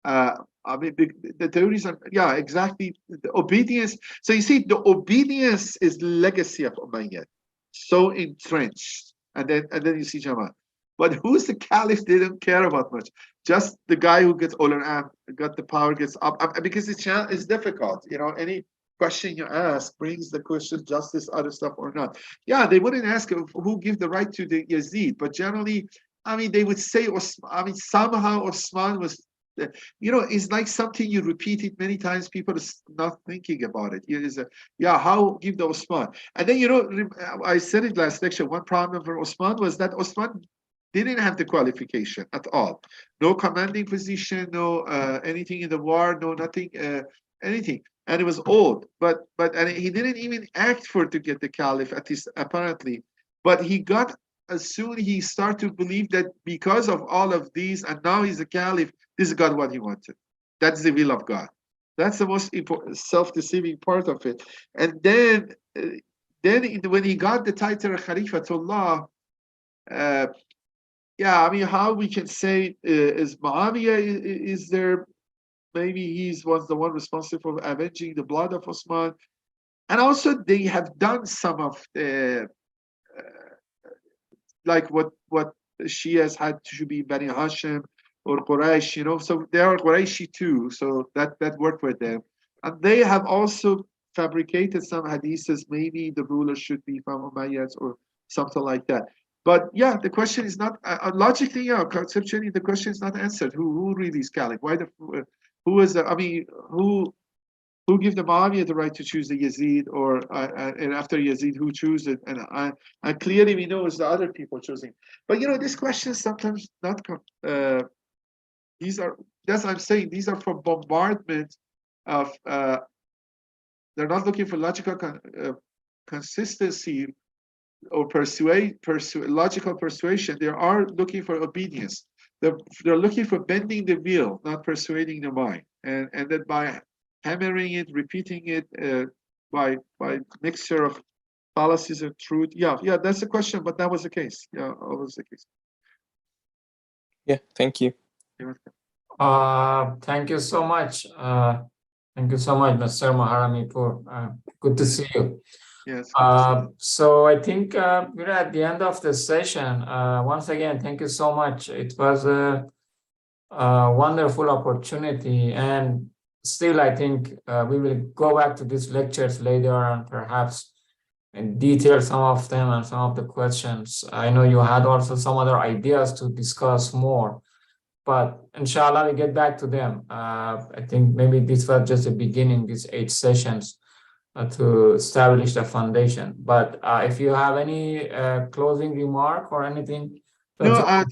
I mean, the theories are, yeah, exactly. The obedience. So you see, the obedience is legacy of Umayyad, so entrenched. And then you see Jamaat. But who's the caliph? They don't care about much. Just the guy who gets got the power, gets up. Because it's difficult. You know, any question you ask brings the question justice, other stuff or not. Yeah, they wouldn't ask who give the right to the Yazid, but generally, I mean, they would say, I mean, somehow Osman was, you know, it's like something you repeat it many times. People are not thinking about it. It is how give the Osman. And then, you know, I said it last lecture. One problem for Osman was that Osman didn't have the qualification at all. No commanding position, no anything in the war, no nothing, anything. And it was old, but and he didn't even act for to get the caliph, at least apparently. But he got, as soon he started to believe that because of all of these, and now he's a caliph, this got what he wanted. That's the will of God. That's the most important, self-deceiving part of it. And then when he got the title of Khalifatullah, yeah, I mean, how we can say is Muawiyah is there? Maybe was the one responsible for avenging the blood of Osman, and also they have done some of the like what Shias had to be Bani Hashim or Quraysh, you know. So they are Qurayshi too, so that worked for them, and they have also fabricated some hadiths. Maybe the ruler should be from Umayyads or something like that. But yeah, the question is not logically, yeah, conceptually, the question is not answered. Who really is caliph? Why who is? I mean, who who give the Muawiyah the right to choose the Yazid, or and after Yazid, who choose it? And I clearly we know it's the other people choosing. But these questions sometimes not these are, that's what I'm saying, these are for bombardment of they're not looking for logical consistency or logical persuasion. They are looking for obedience. They're looking for bending the wheel, not persuading the mind. And then by hammering it, repeating it, by mixture of fallacies and truth. Yeah, that's the question, but that was the case. Yeah, always the case. Yeah, thank you. Thank you so much. Thank you so much, Mr. Maharami. Good to see you. Yes. So I think we're at the end of the session. Once again, thank you so much. It was a wonderful opportunity, and still I think we will go back to these lectures later and perhaps in detail some of them and some of the questions. I know you had also some other ideas to discuss more, but inshallah we get back to them. I think maybe this was just the beginning, these 8 sessions to establish the foundation. But if you have any closing remark or anything. No,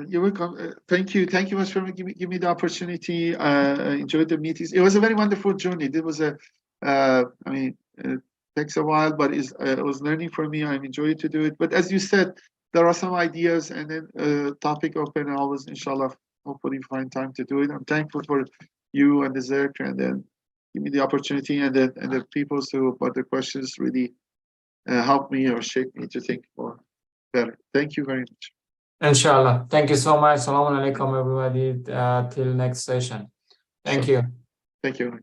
you're welcome. Thank you much for giving me the opportunity. I enjoyed the meetings. It was a very wonderful journey. It was it takes a while, but it was learning for me. I enjoyed to do it. But as you said, there are some ideas, and then topic open. I always, inshallah, hopefully find time to do it. I'm thankful for you and the Zerk, and then give me the opportunity, and the people who put the questions really help me or shape me to think more better. Thank you very much. Inshallah. Thank you so much. Assalamu alaikum, everybody. Till next session. Thank you. Thank you.